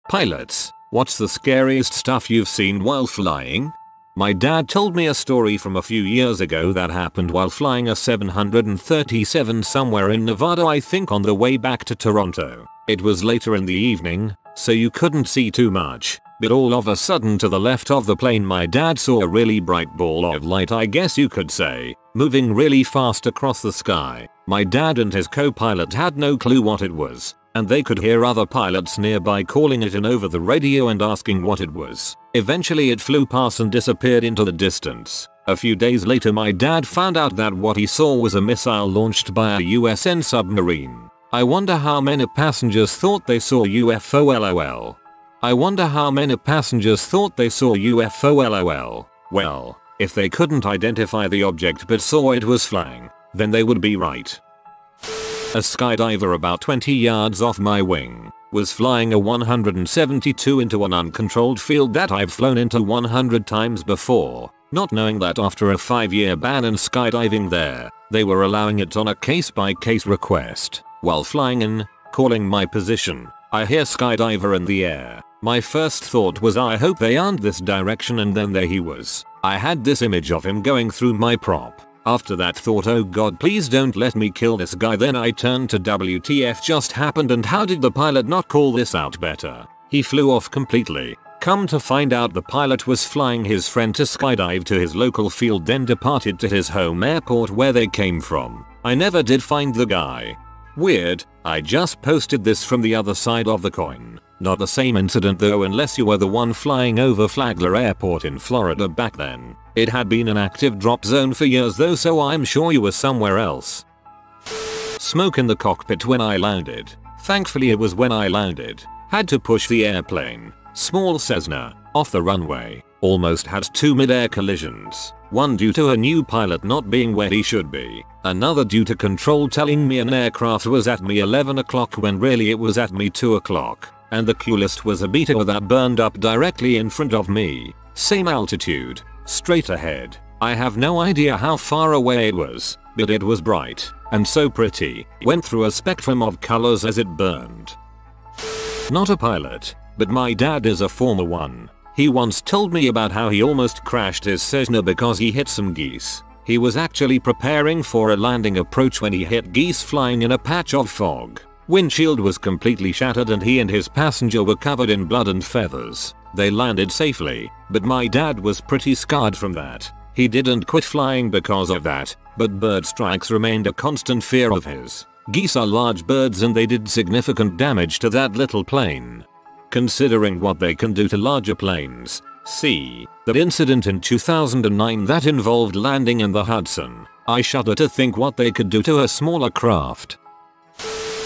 Pilots, what's the scariest stuff you've seen while flying? My dad told me a story from a few years ago that happened while flying a 737 somewhere in Nevada, I think on the way back to Toronto. It was later in the evening, so you couldn't see too much, but all of a sudden to the left of the plane my dad saw a really bright ball of light, I guess you could say, moving really fast across the sky. My dad and his co-pilot had no clue what it was, and they could hear other pilots nearby calling it in over the radio and asking what it was. Eventually it flew past and disappeared into the distance. A few days later my dad found out that what he saw was a missile launched by a USN submarine. I wonder how many passengers thought they saw UFO lol. I wonder how many passengers thought they saw UFO lol. Well, if they couldn't identify the object but saw it was flying, then they would be right. A skydiver about 20 yards off my wing was flying a 172 into an uncontrolled field that I've flown into 100 times before, not knowing that after a 5-year ban in skydiving there, they were allowing it on a case-by-case request. While flying in, calling my position, I hear skydiver in the air. My first thought was I hope they aren't this direction, and then there he was. I had this image of him going through my prop. After that thought, oh god please don't let me kill this guy. Then I turned to WTF just happened and how did the pilot not call this out better? He flew off completely. Come to find out the pilot was flying his friend to skydive to his local field, then departed to his home airport where they came from. I never did find the guy. Weird. I just posted this from the other side of the coin. Not the same incident though, unless you were the one flying over Flagler Airport in Florida back then. It had been an active drop zone for years though, so I'm sure you were somewhere else. Smoke in the cockpit when I landed. Thankfully it was when I landed. Had to push the airplane, small Cessna, off the runway. Almost had 2 mid-air collisions. One due to a new pilot not being where he should be. Another due to control telling me an aircraft was at me 11 o'clock when really it was at me 2 o'clock. And the coolest was a Beta that burned up directly in front of me. Same altitude, straight ahead. I have no idea how far away it was, but it was bright and so pretty. Went through a spectrum of colors as it burned. Not a pilot, but my dad is a former one. He once told me about how he almost crashed his Cessna because he hit some geese. He was actually preparing for a landing approach when he hit geese flying in a patch of fog. Windshield was completely shattered and he and his passenger were covered in blood and feathers. They landed safely, but my dad was pretty scarred from that. He didn't quit flying because of that, but bird strikes remained a constant fear of his. Geese are large birds and they did significant damage to that little plane. Considering what they can do to larger planes, see that incident in 2009 that involved landing in the Hudson. I shudder to think what they could do to a smaller craft.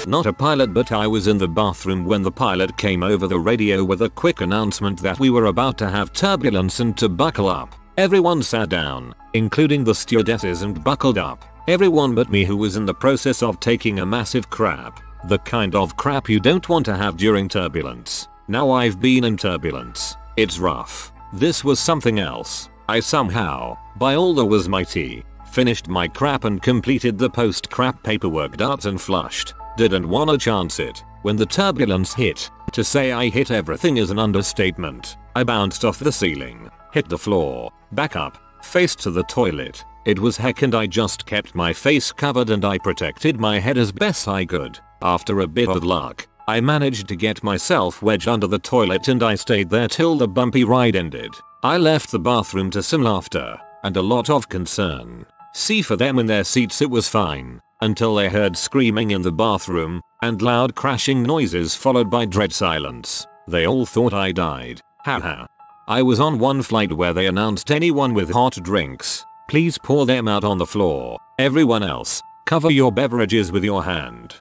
Not a pilot, but I was in the bathroom when the pilot came over the radio with a quick announcement that we were about to have turbulence and to buckle up. Everyone sat down, including the stewardesses, and buckled up. Everyone but me, who was in the process of taking a massive crap. The kind of crap you don't want to have during turbulence. Now I've been in turbulence. It's rough. This was something else. I somehow, by all that was mighty, finished my crap and completed the post-crap paperwork darts and flushed. Didn't wanna chance it. When the turbulence hit, to say I hit everything is an understatement. I bounced off the ceiling, hit the floor, back up, face to the toilet. It was heck, and I just kept my face covered and I protected my head as best I could. After a bit of luck, I managed to get myself wedged under the toilet and I stayed there till the bumpy ride ended. I left the bathroom to some laughter and a lot of concern. See, for them in their seats it was fine, until they heard screaming in the bathroom and loud crashing noises followed by dread silence. They all thought I died. Haha. I was on one flight where they announced anyone with hot drinks, please pour them out on the floor. Everyone else, cover your beverages with your hand.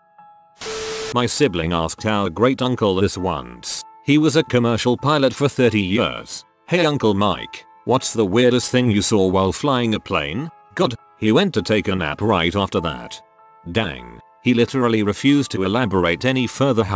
My sibling asked our great uncle this once. He was a commercial pilot for 30 years. Hey Uncle Mike, what's the weirdest thing you saw while flying a plane? God, he went to take a nap right after that. Dang, he literally refused to elaborate any further.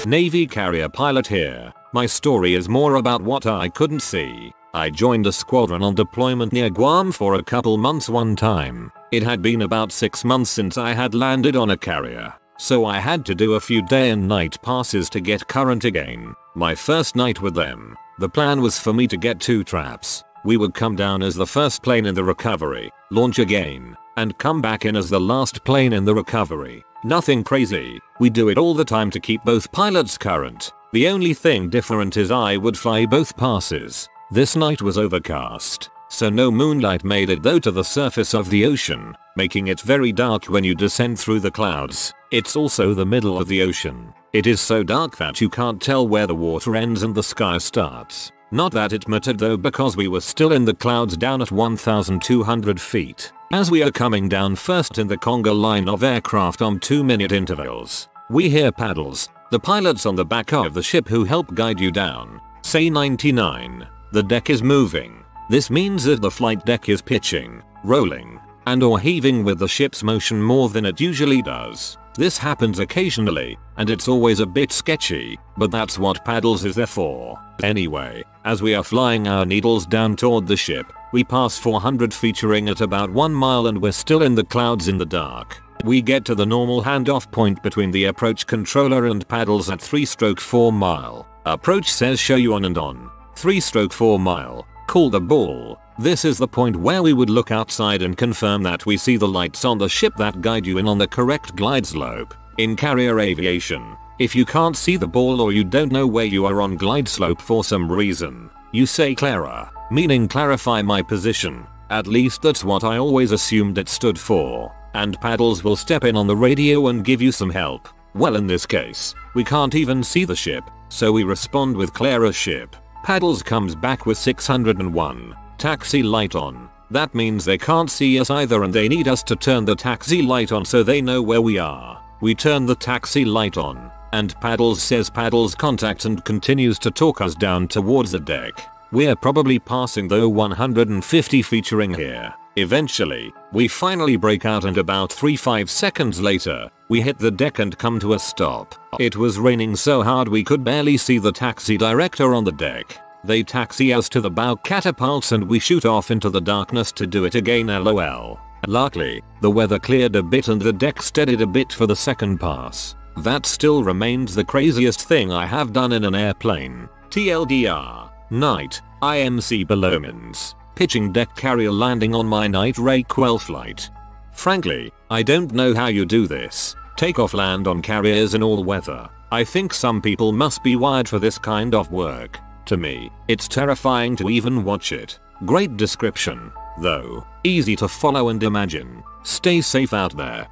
Navy carrier pilot here. My story is more about what I couldn't see. I joined a squadron on deployment near Guam for a couple months one time. It had been about 6 months since I had landed on a carrier. so I had to do a few day and night passes to get current again. My first night with them, the plan was for me to get 2 traps. We would come down as the first plane in the recovery, launch again, and come back in as the last plane in the recovery. Nothing crazy, we do it all the time to keep both pilots current. The only thing different is I would fly both passes. This night was overcast, so no moonlight made it though to the surface of the ocean, making it very dark when you descend through the clouds. It's also the middle of the ocean. It is so dark that you can't tell where the water ends and the sky starts. Not that it mattered though, because we were still in the clouds down at 1,200 feet. As we are coming down first in the conga line of aircraft on 2-minute intervals, we hear paddles. The pilots on the back of the ship who help guide you down say 99. The deck is moving. This means that the flight deck is pitching, rolling, and or heaving with the ship's motion more than it usually does. This happens occasionally, and it's always a bit sketchy, but that's what paddles is there for. Anyway, as we are flying our needles down toward the ship, we pass 400 featuring at about 1 mile and we're still in the clouds in the dark. We get to the normal handoff point between the approach controller and paddles at 3/4 mile. Approach says show you on and on. 3/4 mile. Call the ball. This is the point where we would look outside and confirm that we see the lights on the ship that guide you in on the correct glide slope. In carrier aviation, if you can't see the ball or you don't know where you are on glide slope for some reason, you say Clara, meaning clarify my position. At least that's what I always assumed it stood for. And paddles will step in on the radio and give you some help. Well, in this case, we can't even see the ship, so we respond with Clara's ship. Paddles comes back with 601. Taxi light on. That means they can't see us either and they need us to turn the taxi light on so they know where we are. We turn the taxi light on, and paddles says paddles contact and continues to talk us down towards the deck. We're probably passing the 150 featuring here. Eventually, we finally break out and about 3-5 seconds later, we hit the deck and come to a stop. It was raining so hard we could barely see the taxi director on the deck. They taxi us to the bow catapults and we shoot off into the darkness to do it again, lol. Luckily, the weather cleared a bit and the deck steadied a bit for the second pass. That still remains the craziest thing I have done in an airplane. TLDR. Night. IMC Belomans. Pitching deck carrier landing on my night Rayquel flight. Frankly, I don't know how you do this. Take off land on carriers in all weather. I think some people must be wired for this kind of work. To me, it's terrifying to even watch it. Great description, though. Easy to follow and imagine. Stay safe out there.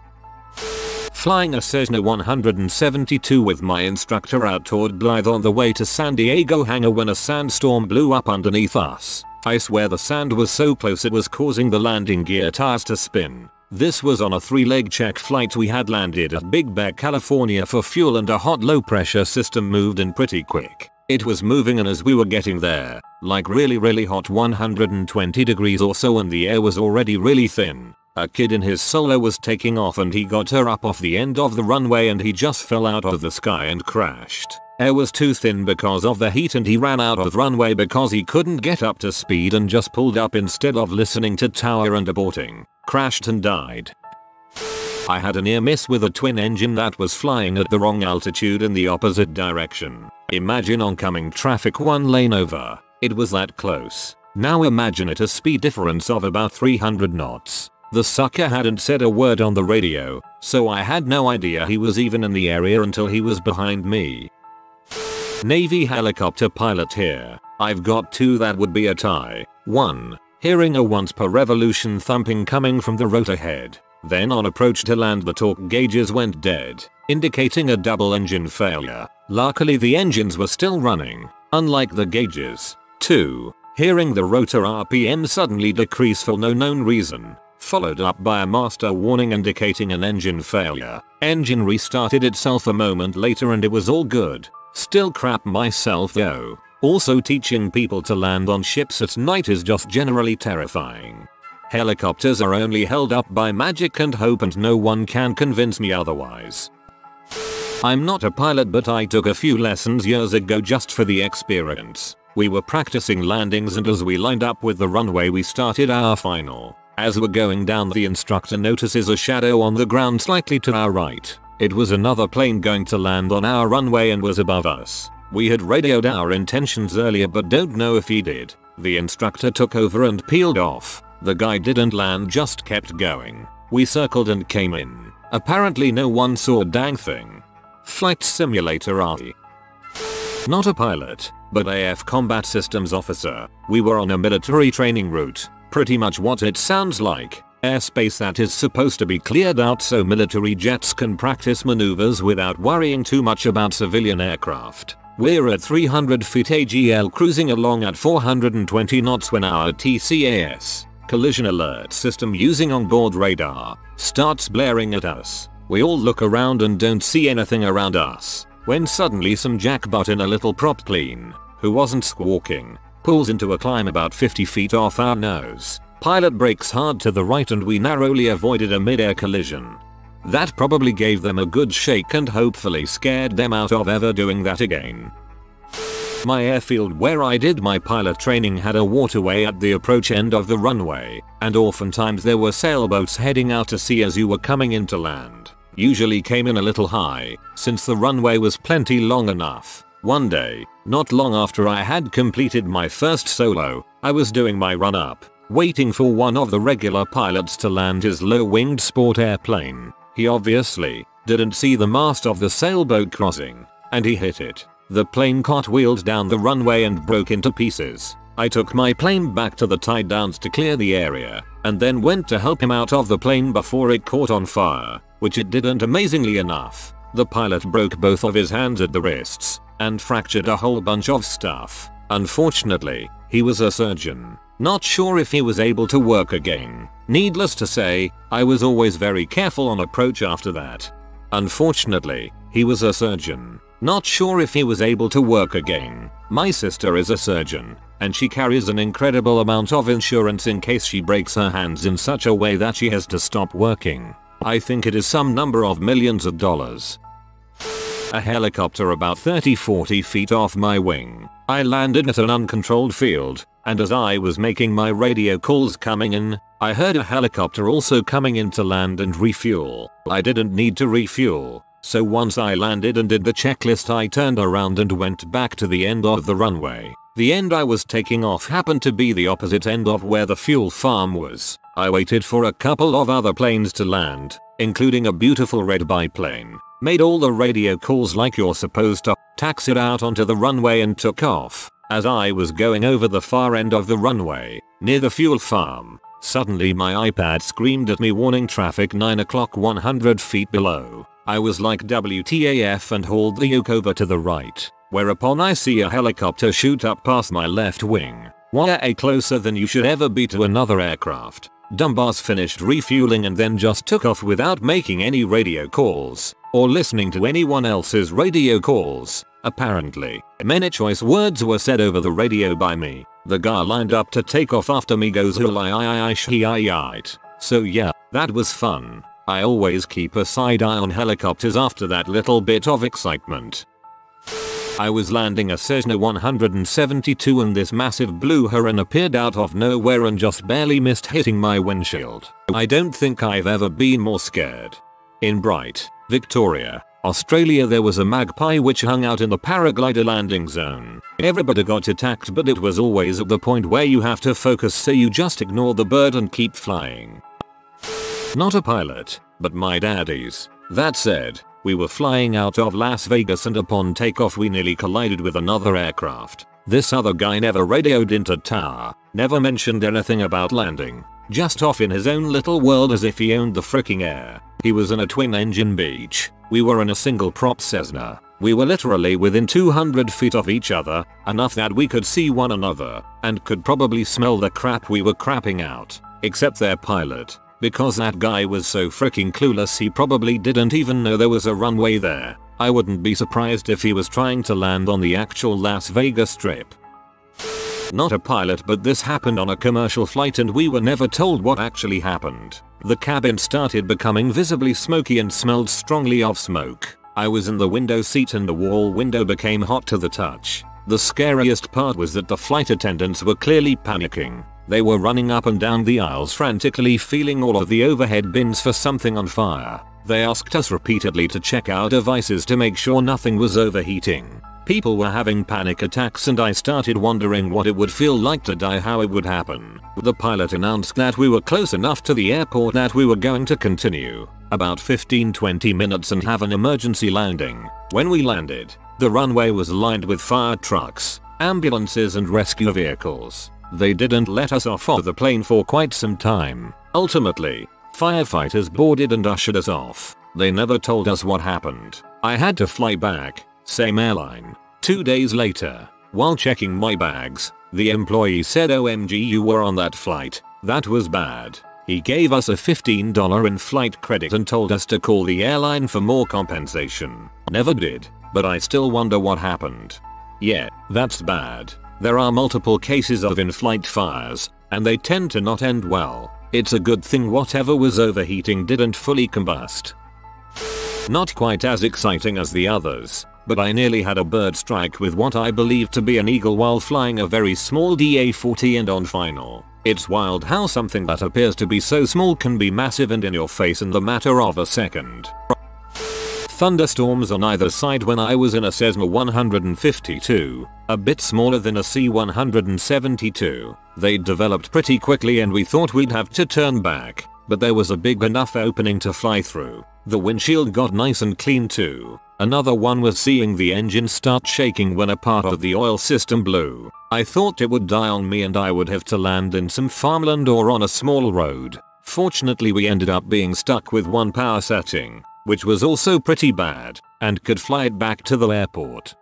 Flying a Cessna 172 with my instructor out toward Blythe on the way to San Diego hangar when a sandstorm blew up underneath us. I swear the sand was so close it was causing the landing gear tires to spin. This was on a 3-leg check flight. We had landed at Big Bear, California for fuel and a hot low pressure system moved in pretty quick. It was moving and as we were getting there, like really hot 120 degrees or so and the air was already really thin. A kid in his solo was taking off and he got her up off the end of the runway and he just fell out of the sky and crashed. Air was too thin because of the heat and he ran out of runway because he couldn't get up to speed and just pulled up instead of listening to tower and aborting. Crashed and died. I had a near miss with a twin engine that was flying at the wrong altitude in the opposite direction. Imagine oncoming traffic 1 lane over. It was that close. Now imagine it a speed difference of about 300 knots. The sucker hadn't said a word on the radio, so I had no idea he was even in the area until he was behind me. Navy helicopter pilot here. I've got 2 that would be a tie. 1. Hearing a once per revolution thumping coming from the rotor head. Then on approach to land the torque gauges went dead, indicating a double engine failure. Luckily the engines were still running, unlike the gauges. 2. Hearing the rotor RPM suddenly decrease for no known reason, followed up by a master warning indicating an engine failure. Engine restarted itself a moment later and it was all good. Still crap myself though. Also teaching people to land on ships at night is just generally terrifying. Helicopters are only held up by magic and hope and no one can convince me otherwise. I'm not a pilot but I took a few lessons years ago just for the experience. We were practicing landings and as we lined up with the runway we started our final. As we're going down the instructor notices a shadow on the ground slightly to our right. It was another plane going to land on our runway and was above us. We had radioed our intentions earlier but don't know if he did. The instructor took over and peeled off. The guy didn't land, just kept going. We circled and came in. Apparently no one saw a dang thing. Flight simulator RE. Not a pilot, but AF combat systems officer. We were on a military training route. Pretty much what it sounds like. Airspace that is supposed to be cleared out so military jets can practice maneuvers without worrying too much about civilian aircraft. We're at 300 feet AGL cruising along at 420 knots when our TCAS, collision alert system using onboard radar, starts blaring at us. We all look around and don't see anything around us, when suddenly some jackbutt in a little prop plane, who wasn't squawking, pulls into a climb about 50 feet off our nose. Pilot brakes hard to the right and we narrowly avoided a mid-air collision. That probably gave them a good shake and hopefully scared them out of ever doing that again. My airfield where I did my pilot training had a waterway at the approach end of the runway, and oftentimes there were sailboats heading out to sea as you were coming in to land. Usually came in a little high, since the runway was plenty long enough. One day, not long after I had completed my first solo, I was doing my run-up, waiting for one of the regular pilots to land his low-winged sport airplane. He obviously didn't see the mast of the sailboat crossing, and he hit it. The plane cartwheeled down the runway and broke into pieces. I took my plane back to the tie downs to clear the area, and then went to help him out of the plane before it caught on fire, which it didn't amazingly enough. The pilot broke both of his hands at the wrists, and fractured a whole bunch of stuff. Unfortunately, he was a surgeon. Not sure if he was able to work again. Needless to say, I was always very careful on approach after that. Unfortunately, he was a surgeon. Not sure if he was able to work again. My sister is a surgeon, and she carries an incredible amount of insurance in case she breaks her hands in such a way that she has to stop working. I think it is some number of millions of dollars. A helicopter about 30-40 feet off my wing. I landed at an uncontrolled field, and as I was making my radio calls coming in, I heard a helicopter also coming in to land and refuel. I didn't need to refuel, so once I landed and did the checklist I turned around and went back to the end of the runway. The end I was taking off happened to be the opposite end of where the fuel farm was. I waited for a couple of other planes to land, including a beautiful red biplane. Made all the radio calls like you're supposed to, taxied out onto the runway and took off. As I was going over the far end of the runway, near the fuel farm, suddenly my iPad screamed at me warning traffic 9 o'clock 100 feet below. I was like WTAF and hauled the yoke over to the right, whereupon I see a helicopter shoot up past my left wing. Way closer than you should ever be to another aircraft. Dumbass finished refueling and then just took off without making any radio calls, or listening to anyone else's radio calls. Apparently, many choice words were said over the radio by me. The guy lined up to take off after me goes "Hulai." So yeah, that was fun. I always keep a side eye on helicopters after that little bit of excitement. I was landing a Cessna 172 and this massive blue heron appeared out of nowhere and just barely missed hitting my windshield. I don't think I've ever been more scared. In Bright, Victoria, Australia there was a magpie which hung out in the paraglider landing zone. Everybody got attacked but it was always at the point where you have to focus so you just ignore the bird and keep flying. Not a pilot, but my daddy's. That said, we were flying out of Las Vegas and upon takeoff we nearly collided with another aircraft. This other guy never radioed into tower, never mentioned anything about landing, just off in his own little world as if he owned the fricking air. He was in a twin-engine Beech. We were in a single-prop Cessna. We were literally within 200 feet of each other, enough that we could see one another, and could probably smell the crap we were crapping out, except their pilot. Because that guy was so freaking clueless he probably didn't even know there was a runway there. I wouldn't be surprised if he was trying to land on the actual Las Vegas Strip. Not a pilot but this happened on a commercial flight and we were never told what actually happened. The cabin started becoming visibly smoky and smelled strongly of smoke. I was in the window seat and the wall window became hot to the touch. The scariest part was that the flight attendants were clearly panicking. They were running up and down the aisles frantically feeling all of the overhead bins for something on fire. They asked us repeatedly to check our devices to make sure nothing was overheating. People were having panic attacks and I started wondering what it would feel like to die, how it would happen. The pilot announced that we were close enough to the airport that we were going to continue about 15-20 minutes and have an emergency landing. When we landed, the runway was lined with fire trucks, ambulances and rescue vehicles. They didn't let us off of the plane for quite some time. Ultimately, firefighters boarded and ushered us off. They never told us what happened. I had to fly back, same airline. 2 days later, while checking my bags, the employee said, "OMG, you were on that flight. That was bad." He gave us a $15 in-flight credit and told us to call the airline for more compensation. Never did, but I still wonder what happened. Yeah, that's bad. There are multiple cases of in-flight fires, and they tend to not end well. It's a good thing whatever was overheating didn't fully combust. Not quite as exciting as the others, but I nearly had a bird strike with what I believe to be an eagle while flying a very small DA-40 and on final. It's wild how something that appears to be so small can be massive and in your face in the matter of a second. Thunderstorms on either side when I was in a Cessna 152, a bit smaller than a C-172. They developed pretty quickly and we thought we'd have to turn back, but there was a big enough opening to fly through. The windshield got nice and clean too. Another one was seeing the engine start shaking when a part of the oil system blew. I thought it would die on me and I would have to land in some farmland or on a small road. Fortunately we ended up being stuck with one power setting, which was also pretty bad, and could fly it back to the airport.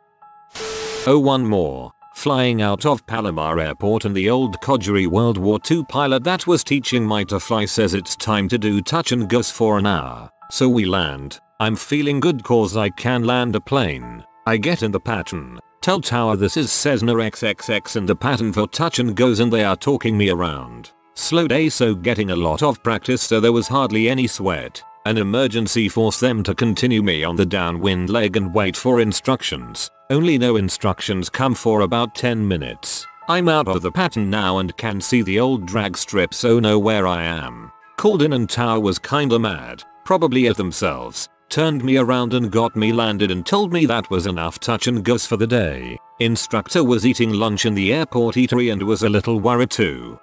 Oh, one more. Flying out of Palomar Airport and the old codgery World War II pilot that was teaching me to fly says it's time to do touch and goes for an hour. So we land. I'm feeling good cause I can land a plane. I get in the pattern. Tell tower this is Cessna XXX and the pattern for touch and goes and they are talking me around. Slow day so getting a lot of practice so there was hardly any sweat. An emergency forced them to continue me on the downwind leg and wait for instructions. Only no instructions come for about 10 minutes. I'm out of the pattern now and can see the old drag strip so know where I am. Called in and tower was kinda mad, probably at themselves. Turned me around and got me landed and told me that was enough touch and goes for the day. Instructor was eating lunch in the airport eatery and was a little worried too.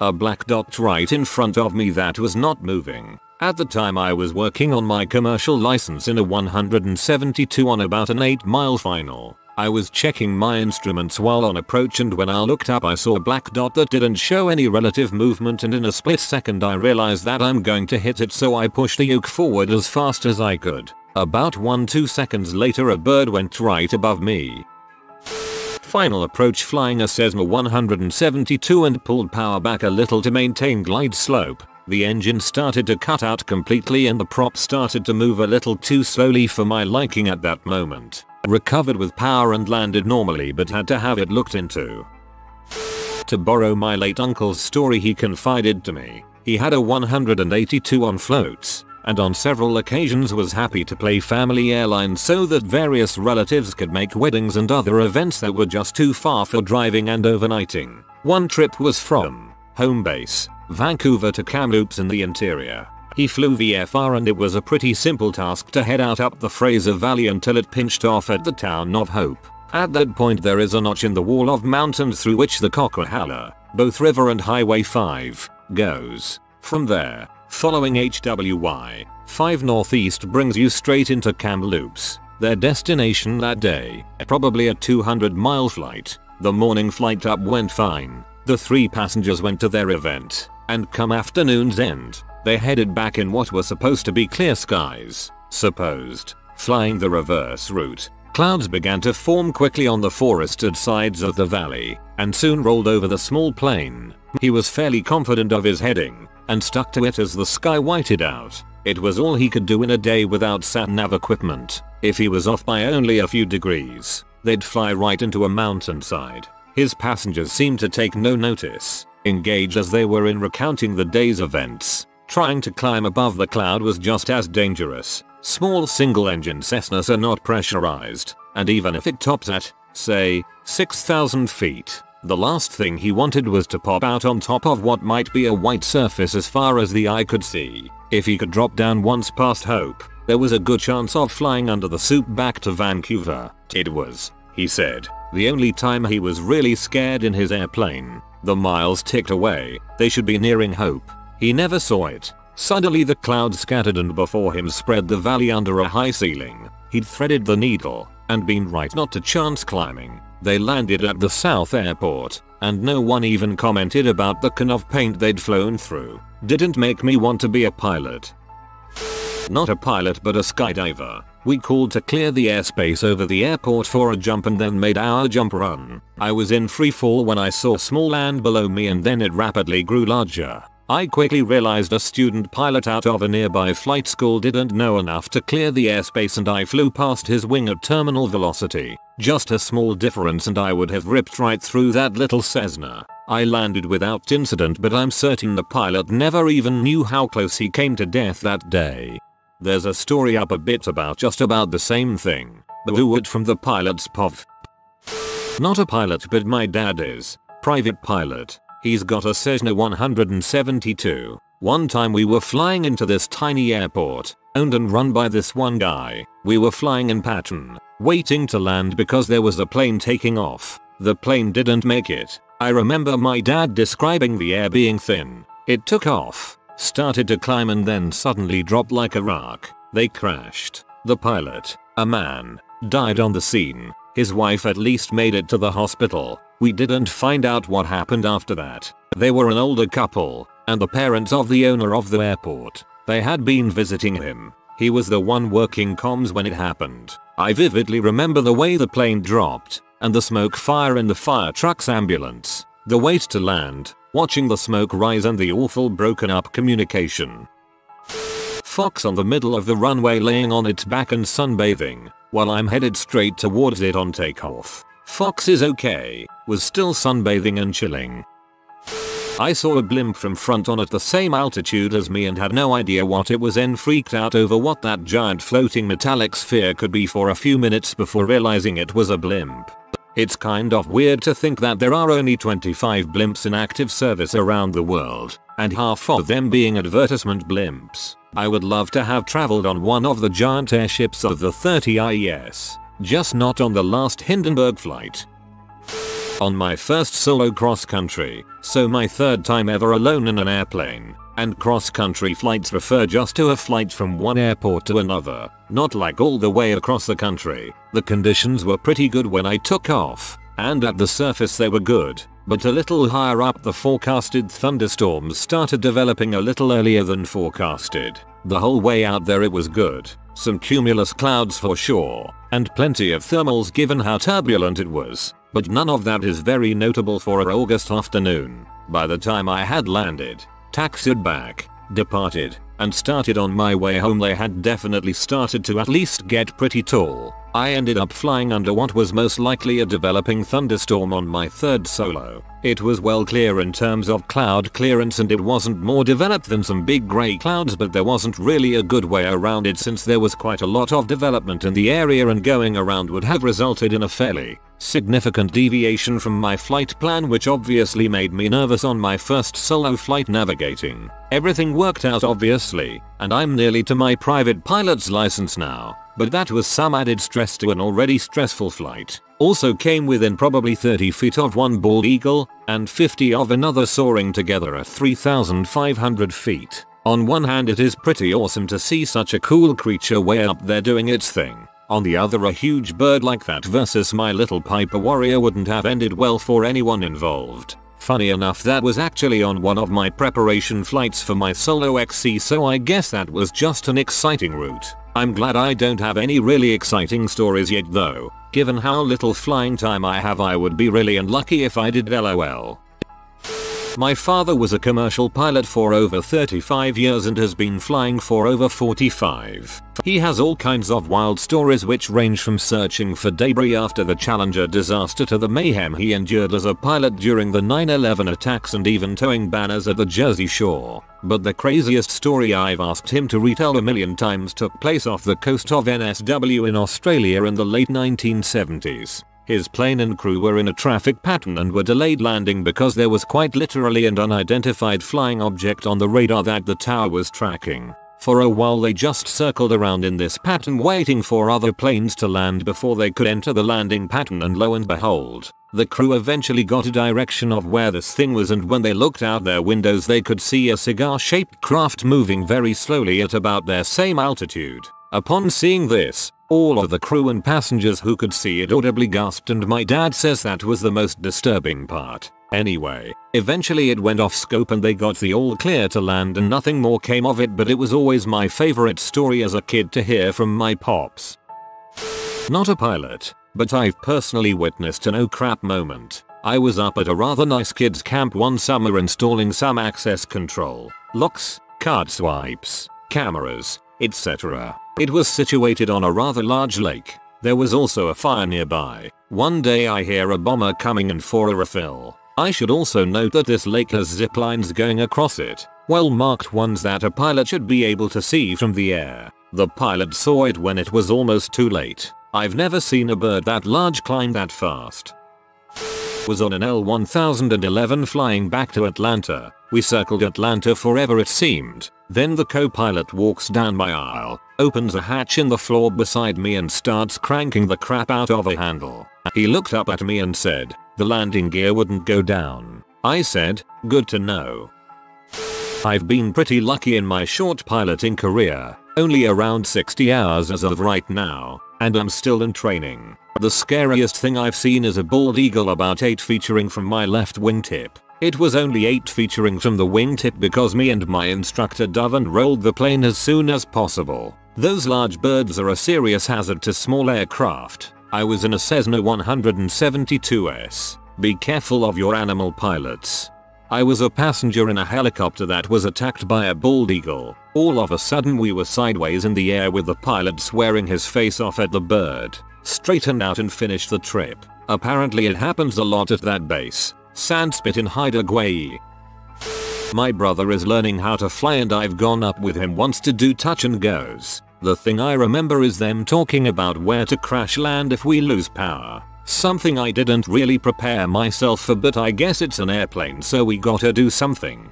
A black dot right in front of me that was not moving. At the time I was working on my commercial license in a 172 on about an 8-mile final. I was checking my instruments while on approach and when I looked up I saw a black dot that didn't show any relative movement and in a split second I realized that I'm going to hit it so I pushed the yoke forward as fast as I could. About 1-2 seconds later a bird went right above me. Final approach flying a Cessna 172 and pulled power back a little to maintain glide slope. The engine started to cut out completely and the prop started to move a little too slowly for my liking at that moment. Recovered with power and landed normally but had to have it looked into. To borrow my late uncle's story he confided to me, he had a 182 on floats and on several occasions was happy to play family airline so that various relatives could make weddings and other events that were just too far for driving and overnighting. One trip was from home base Vancouver to Kamloops in the interior. He flew VFR and it was a pretty simple task to head out up the Fraser Valley until it pinched off at the town of Hope. At that point there is a notch in the wall of mountains through which the Coquihalla, both river and Highway 5, goes. From there, following HWY 5 northeast brings you straight into Kamloops, their destination that day, probably a 200-mile flight. The morning flight up went fine. The 3 passengers went to their event, and come afternoon's end, they headed back in what were supposed to be clear skies. Flying the reverse route, clouds began to form quickly on the forested sides of the valley, and soon rolled over the small plane. He was fairly confident of his heading, and stuck to it as the sky whited out. It was all he could do in a day without sat-nav equipment. If he was off by only a few degrees, they'd fly right into a mountainside. His passengers seemed to take no notice, engaged as they were in recounting the day's events. Trying to climb above the cloud was just as dangerous. Small single-engine Cessnas are not pressurized, and even if it tops at, say, 6,000 feet, The last thing he wanted was to pop out on top of what might be a white surface as far as the eye could see. If he could drop down once past Hope, there was a good chance of flying under the soup back to Vancouver. It was, he said, the only time he was really scared in his airplane. The miles ticked away. They should be nearing Hope. He never saw it. Suddenly the clouds scattered and before him spread the valley under a high ceiling. He'd threaded the needle and been right not to chance climbing. They landed at the South Airport, and no one even commented about the can of paint they'd flown through. Didn't make me want to be a pilot. Not a pilot but a skydiver. We called to clear the airspace over the airport for a jump and then made our jump run. I was in free fall when I saw small land below me and then it rapidly grew larger. I quickly realized a student pilot out of a nearby flight school didn't know enough to clear the airspace and I flew past his wing at terminal velocity. Just a small difference and I would have ripped right through that little Cessna. I landed without incident but I'm certain the pilot never even knew how close he came to death that day. There's a story up a bit about just about the same thing. The Updoot from the pilot's POV. Not a pilot but my dad is. Private pilot. He's got a Cessna 172. One time we were flying into this tiny airport, owned and run by this one guy. We were flying in Patton, waiting to land because there was a plane taking off. The plane didn't make it. I remember my dad describing the air being thin. It took off, started to climb and then suddenly dropped like a rock. They crashed. The pilot, a man, died on the scene. His wife at least made it to the hospital. We didn't find out what happened after that. They were an older couple, and the parents of the owner of the airport. They had been visiting him. He was the one working comms when it happened. I vividly remember the way the plane dropped, and the smoke fire in the fire truck's ambulance. The wait to land, watching the smoke rise and the awful broken up communication. Fox on the middle of the runway laying on its back and sunbathing, while I'm headed straight towards it on takeoff. Fox is okay, was still sunbathing and chilling. I saw a blimp from front on at the same altitude as me and had no idea what it was and freaked out over what that giant floating metallic sphere could be for a few minutes before realizing it was a blimp. It's kind of weird to think that there are only 25 blimps in active service around the world, and half of them being advertisement blimps. I would love to have traveled on one of the giant airships of the 30 IES. Just not on the last Hindenburg flight. On my first solo cross-country, so my third time ever alone in an airplane, and cross-country flights refer just to a flight from one airport to another, not like all the way across the country. The conditions were pretty good when I took off, and at the surface they were good, but a little higher up the forecasted thunderstorms started developing a little earlier than forecasted. The whole way out there it was good. Some cumulus clouds for sure, and plenty of thermals given how turbulent it was, but none of that is very notable for an August afternoon. By the time I had landed, taxied back, departed, and started on my way home they had definitely started to at least get pretty tall. I ended up flying under what was most likely a developing thunderstorm on my third solo. It was well clear in terms of cloud clearance and it wasn't more developed than some big grey clouds, but there wasn't really a good way around it since there was quite a lot of development in the area and going around would have resulted in a fairly significant deviation from my flight plan, which obviously made me nervous on my first solo flight navigating. Everything worked out obviously, and I'm nearly to my private pilot's license now. But that was some added stress to an already stressful flight. Also came within probably 30 feet of one bald eagle and 50 of another soaring together at 3,500 feet. On one hand it is pretty awesome to see such a cool creature way up there doing its thing. On the other, a huge bird like that versus my little Piper Warrior wouldn't have ended well for anyone involved. Funny enough, that was actually on one of my preparation flights for my solo XC, so I guess that was just an exciting route. I'm glad I don't have any really exciting stories yet though. Given how little flying time I have, I would be really unlucky if I did, lol. My father was a commercial pilot for over 35 years and has been flying for over 45. He has all kinds of wild stories which range from searching for debris after the Challenger disaster to the mayhem he endured as a pilot during the 9/11 attacks and even towing banners at the Jersey Shore. But the craziest story I've asked him to retell a million times took place off the coast of NSW in Australia in the late 1970s. His plane and crew were in a traffic pattern and were delayed landing because there was quite literally an unidentified flying object on the radar that the tower was tracking. For a while they just circled around in this pattern waiting for other planes to land before they could enter the landing pattern, and lo and behold, the crew eventually got a direction of where this thing was, and when they looked out their windows they could see a cigar-shaped craft moving very slowly at about their same altitude. Upon seeing this, all of the crew and passengers who could see it audibly gasped, and my dad says that was the most disturbing part. Anyway, eventually it went off scope and they got the all clear to land and nothing more came of it, but it was always my favorite story as a kid to hear from my pops. Not a pilot, but I've personally witnessed an oh crap moment. I was up at a rather nice kids camp one summer installing some access control, locks, card swipes, cameras, etc. It was situated on a rather large lake. There was also a fire nearby. One day I hear a bomber coming in for a refill. I should also note that this lake has zip lines going across it, well marked ones that a pilot should be able to see from the air. The pilot saw it when it was almost too late. I've never seen a bird that large climb that fast. Was on an L1011 flying back to Atlanta. We circled Atlanta forever it seemed. Then the co-pilot walks down my aisle, opens a hatch in the floor beside me and starts cranking the crap out of a handle. He looked up at me and said, "The landing gear wouldn't go down." I said, "Good to know." I've been pretty lucky in my short piloting career, only around 60 hours as of right now, and I'm still in training. The scariest thing I've seen is a bald eagle about 8 featuring from my left wingtip. It was only 8 featuring from the wingtip because me and my instructor dove and rolled the plane as soon as possible. Those large birds are a serious hazard to small aircraft. I was in a Cessna 172S. Be careful of your animal pilots. I was a passenger in a helicopter that was attacked by a bald eagle. All of a sudden we were sideways in the air with the pilot swearing his face off at the bird. Straightened out and finished the trip. Apparently it happens a lot at that base. Sandspit in Haida Gwaii. My brother is learning how to fly and I've gone up with him once to do touch and goes. The thing I remember is them talking about where to crash land if we lose power. Something I didn't really prepare myself for, but I guess it's an airplane so we gotta do something.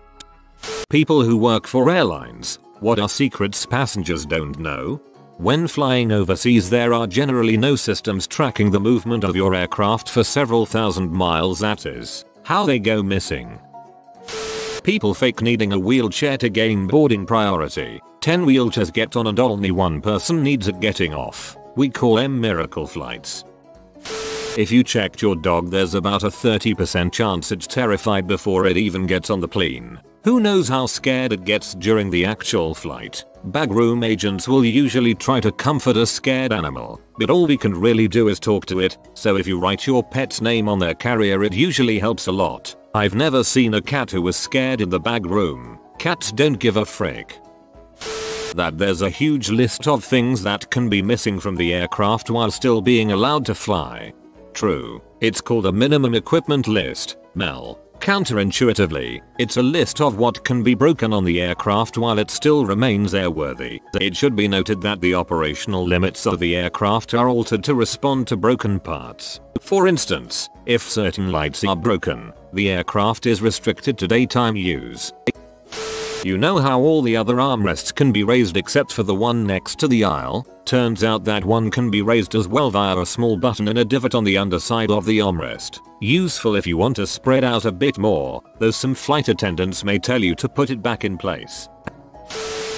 People who work for airlines, what are secrets passengers don't know? When flying overseas there are generally no systems tracking the movement of your aircraft for several thousand miles. That is how they go missing. People fake needing a wheelchair to gain boarding priority. 10 wheelchairs get on and only one person needs it getting off. We call them miracle flights. If you checked your dog there's about a 30% chance it's terrified before it even gets on the plane. Who knows how scared it gets during the actual flight. Backroom agents will usually try to comfort a scared animal, but all we can really do is talk to it, so if you write your pet's name on their carrier it usually helps a lot. I've never seen a cat who was scared in the backroom. Cats don't give a frick. That there's a huge list of things that can be missing from the aircraft while still being allowed to fly. True, it's called a minimum equipment list, MEL. Counterintuitively, it's a list of what can be broken on the aircraft while it still remains airworthy. It should be noted that the operational limits of the aircraft are altered to respond to broken parts. For instance, if certain lights are broken, the aircraft is restricted to daytime use. You know how all the other armrests can be raised except for the one next to the aisle? Turns out that one can be raised as well via a small button in a divot on the underside of the armrest. Useful if you want to spread out a bit more, though some flight attendants may tell you to put it back in place.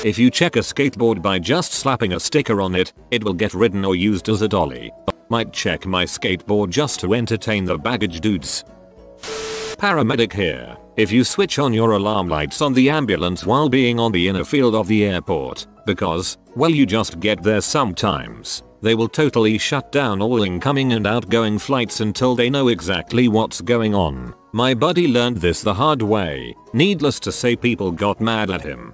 If you check a skateboard by just slapping a sticker on it, it will get ridden or used as a dolly. Might check my skateboard just to entertain the baggage dudes. Paramedic here. If you switch on your alarm lights on the ambulance while being on the inner field of the airport, because, well you just get there sometimes, they will totally shut down all incoming and outgoing flights until they know exactly what's going on. My buddy learned this the hard way. Needless to say people got mad at him.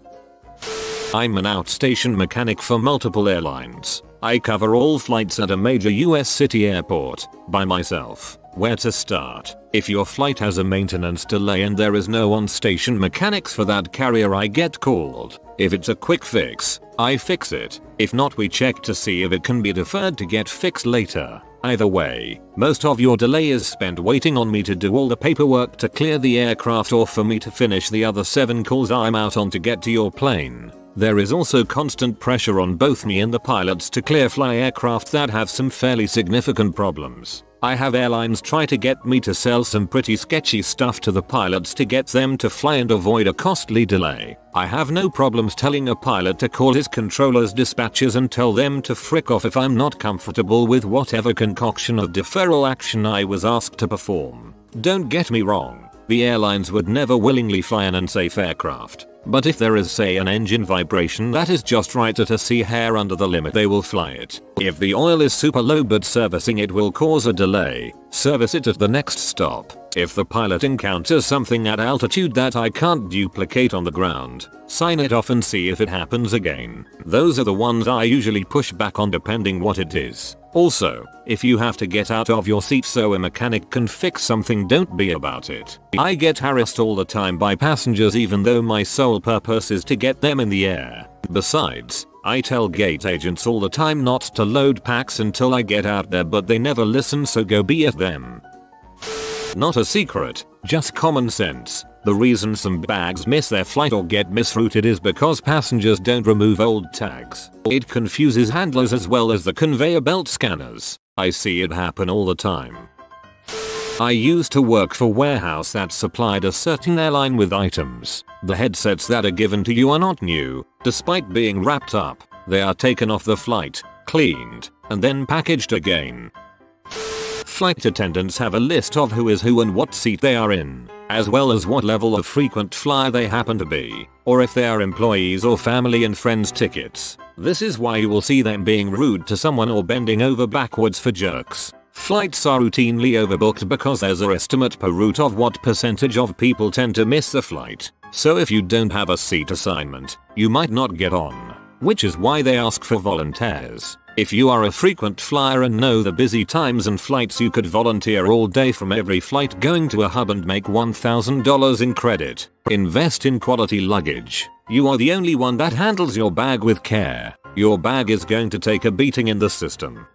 I'm an outstation mechanic for multiple airlines. I cover all flights at a major US city airport, by myself. Where to start? If your flight has a maintenance delay and there is no on-station mechanics for that carrier I get called. If it's a quick fix, I fix it. If not we check to see if it can be deferred to get fixed later. Either way, most of your delay is spent waiting on me to do all the paperwork to clear the aircraft or for me to finish the other 7 calls I'm out on to get to your plane. There is also constant pressure on both me and the pilots to clear fly aircraft that have some fairly significant problems. I have airlines try to get me to sell some pretty sketchy stuff to the pilots to get them to fly and avoid a costly delay. I have no problems telling a pilot to call his controller's dispatchers and tell them to frick off if I'm not comfortable with whatever concoction of deferral action I was asked to perform. Don't get me wrong, the airlines would never willingly fly an unsafe aircraft. But if there is, say, an engine vibration that is just right at a sea hair under the limit, they will fly it. If the oil is super low but servicing it will cause a delay, service it at the next stop. If the pilot encounters something at altitude that I can't duplicate on the ground, sign it off and see if it happens again. Those are the ones I usually push back on depending what it is. Also, if you have to get out of your seat so a mechanic can fix something, don't be about it. I get harassed all the time by passengers even though my sole purpose is to get them in the air. Besides, I tell gate agents all the time not to load packs until I get out there, but they never listen, so go be at them. Not a secret, just common sense. The reason some bags miss their flight or get misrouted is because passengers don't remove old tags. It confuses handlers as well as the conveyor belt scanners. I see it happen all the time. I used to work for a warehouse that supplied a certain airline with items. The headsets that are given to you are not new. Despite being wrapped up, they are taken off the flight, cleaned, and then packaged again. Flight attendants have a list of who is who and what seat they are in, as well as what level of frequent flyer they happen to be, or if they are employees or family and friends tickets. This is why you will see them being rude to someone or bending over backwards for jerks. Flights are routinely overbooked because there's an estimate per route of what percentage of people tend to miss the flight. So if you don't have a seat assignment, you might not get on, which is why they ask for volunteers. If you are a frequent flyer and know the busy times and flights, you could volunteer all day from every flight going to a hub and make $1,000 in credit. Invest in quality luggage. You are the only one that handles your bag with care. Your bag is going to take a beating in the system.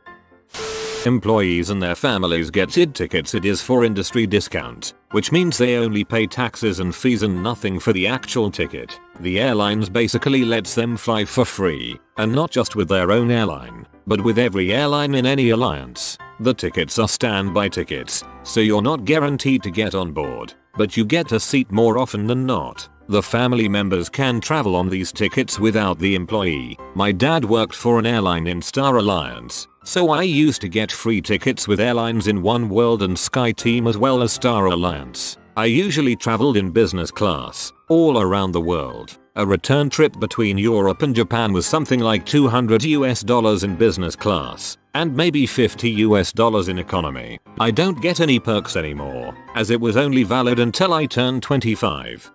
Employees and their families get ID tickets. It is for industry discount, which means they only pay taxes and fees and nothing for the actual ticket. The airlines basically lets them fly for free, and not just with their own airline, but with every airline in any alliance. The tickets are standby tickets, so you're not guaranteed to get on board, but you get a seat more often than not. The family members can travel on these tickets without the employee. My dad worked for an airline in Star Alliance, so I used to get free tickets with airlines in One World and SkyTeam as well as Star Alliance. I usually traveled in business class, all around the world. A return trip between Europe and Japan was something like $200 in business class, and maybe $50 in economy. I don't get any perks anymore, as it was only valid until I turned 25.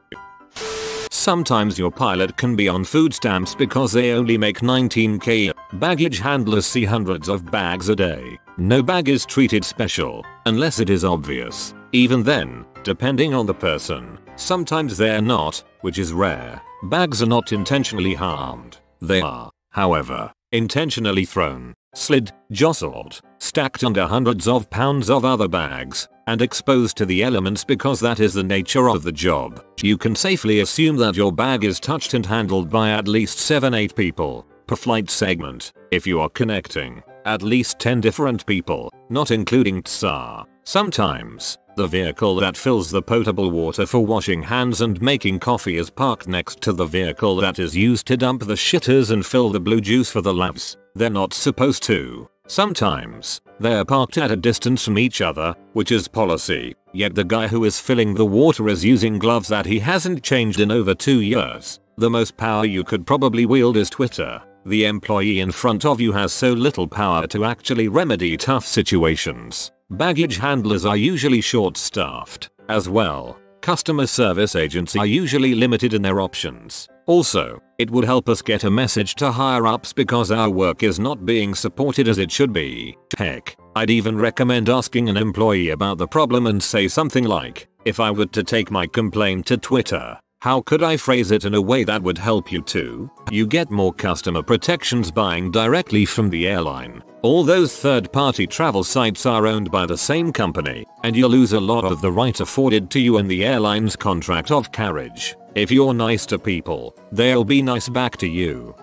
Sometimes your pilot can be on food stamps because they only make $19K. Baggage handlers see hundreds of bags a day. No bag is treated special, unless it is obvious. Even then, depending on the person, sometimes they're not, which is rare. Bags are not intentionally harmed. They are, however, intentionally thrown, slid, jostled, stacked under hundreds of pounds of other bags, and exposed to the elements because that is the nature of the job. You can safely assume that your bag is touched and handled by at least 7-8 people per flight segment. If you are connecting, at least 10 different people, not including TSA. Sometimes, the vehicle that fills the potable water for washing hands and making coffee is parked next to the vehicle that is used to dump the shitters and fill the blue juice for the labs. They're not supposed to. Sometimes, they're parked at a distance from each other, which is policy, yet the guy who is filling the water is using gloves that he hasn't changed in over 2 years. The most power you could probably wield is Twitter. The employee in front of you has so little power to actually remedy tough situations. Baggage handlers are usually short-staffed. As well, customer service agents are usually limited in their options. Also, it would help us get a message to higher-ups because our work is not being supported as it should be. Heck, I'd even recommend asking an employee about the problem and say something like, if I were to take my complaint to Twitter, How could I phrase it in a way that would help you too? You get more customer protections buying directly from the airline. All those third-party travel sites are owned by the same company, and you lose a lot of the right afforded to you in the airline's contract of carriage. If you're nice to people, they'll be nice back to you.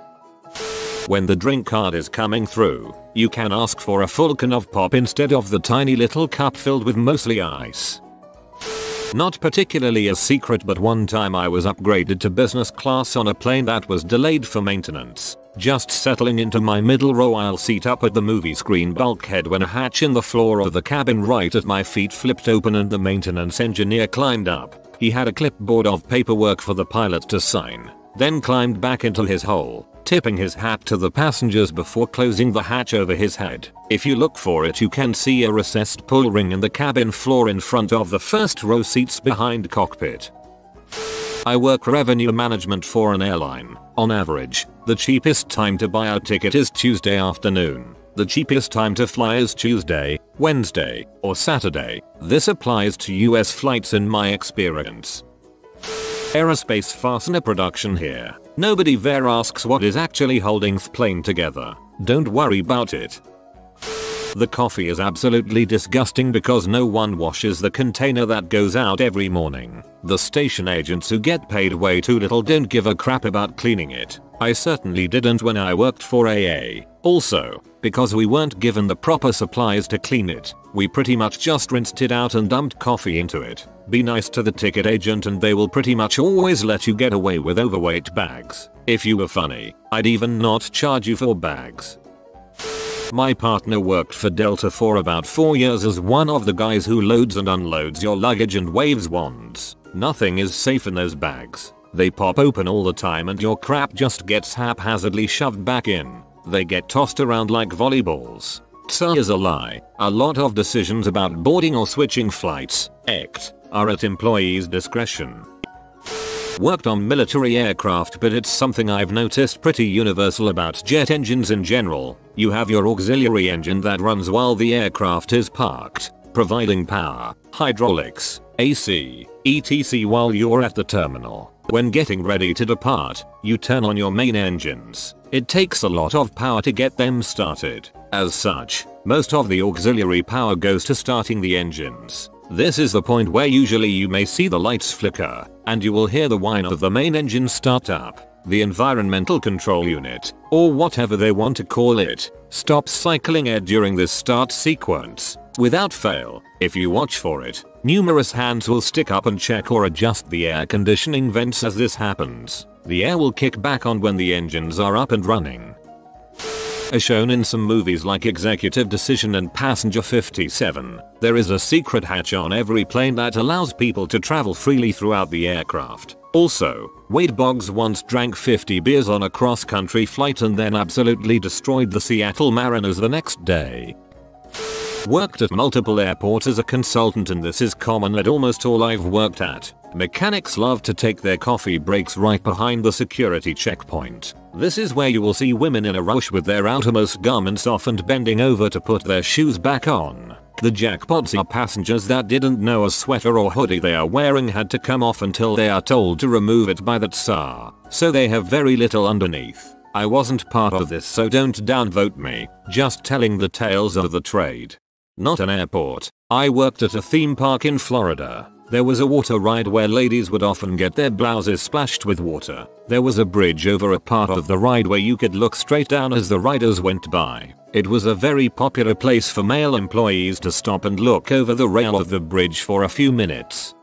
When the drink card is coming through, you can ask for a full can of pop instead of the tiny little cup filled with mostly ice. Not particularly a secret, but one time I was upgraded to business class on a plane that was delayed for maintenance. Just settling into my middle row aisle seat up at the movie screen bulkhead when a hatch in the floor of the cabin right at my feet flipped open and the maintenance engineer climbed up. He had a clipboard of paperwork for the pilot to sign, then climbed back into his hole, tipping his hat to the passengers before closing the hatch over his head. If you look for it, you can see a recessed pull ring in the cabin floor in front of the first row seats behind cockpit. I work revenue management for an airline. On average, the cheapest time to buy a ticket is Tuesday afternoon. The cheapest time to fly is Tuesday, Wednesday, or Saturday. This applies to US flights in my experience. Aerospace fastener production here. Nobody there asks what is actually holding the plane together. Don't worry about it. The coffee is absolutely disgusting because no one washes the container that goes out every morning. The station agents who get paid way too little don't give a crap about cleaning it. I certainly didn't when I worked for AA. Also, because we weren't given the proper supplies to clean it, we pretty much just rinsed it out and dumped coffee into it. Be nice to the ticket agent and they will pretty much always let you get away with overweight bags. If you were funny, I'd even not charge you for bags. My partner worked for Delta for about 4 years as one of the guys who loads and unloads your luggage and waves wands. Nothing is safe in those bags. They pop open all the time and your crap just gets haphazardly shoved back in. They get tossed around like volleyballs. Tsa is a lie. A lot of decisions about boarding or switching flights, are at employees' discretion. Worked on military aircraft, but it's something I've noticed pretty universal about jet engines in general. You have your auxiliary engine that runs while the aircraft is parked, providing power, hydraulics, AC, etc. while you're at the terminal. When getting ready to depart, you turn on your main engines. It takes a lot of power to get them started. As such, most of the auxiliary power goes to starting the engines. This is the point where usually you may see the lights flicker, and you will hear the whine of the main engine start up. The environmental control unit, or whatever they want to call it, stops cycling air during this start sequence. Without fail, if you watch for it, numerous hands will stick up and check or adjust the air conditioning vents as this happens. The air will kick back on when the engines are up and running. As shown in some movies like Executive Decision and Passenger 57, there is a secret hatch on every plane that allows people to travel freely throughout the aircraft. Also, Wade Boggs once drank 50 beers on a cross-country flight and then absolutely destroyed the Seattle Mariners the next day. Worked at multiple airports as a consultant, and this is common at almost all I've worked at. Mechanics love to take their coffee breaks right behind the security checkpoint. This is where you will see women in a rush with their outermost garments off and bending over to put their shoes back on. The jackpots are passengers that didn't know a sweater or hoodie they are wearing had to come off until they are told to remove it by the tsar, so they have very little underneath. I wasn't part of this, so don't downvote me, just telling the tales of the trade. Not an airport. I worked at a theme park in Florida. There was a water ride where ladies would often get their blouses splashed with water. There was a bridge over a part of the ride where you could look straight down as the riders went by. It was a very popular place for male employees to stop and look over the rail of the bridge for a few minutes.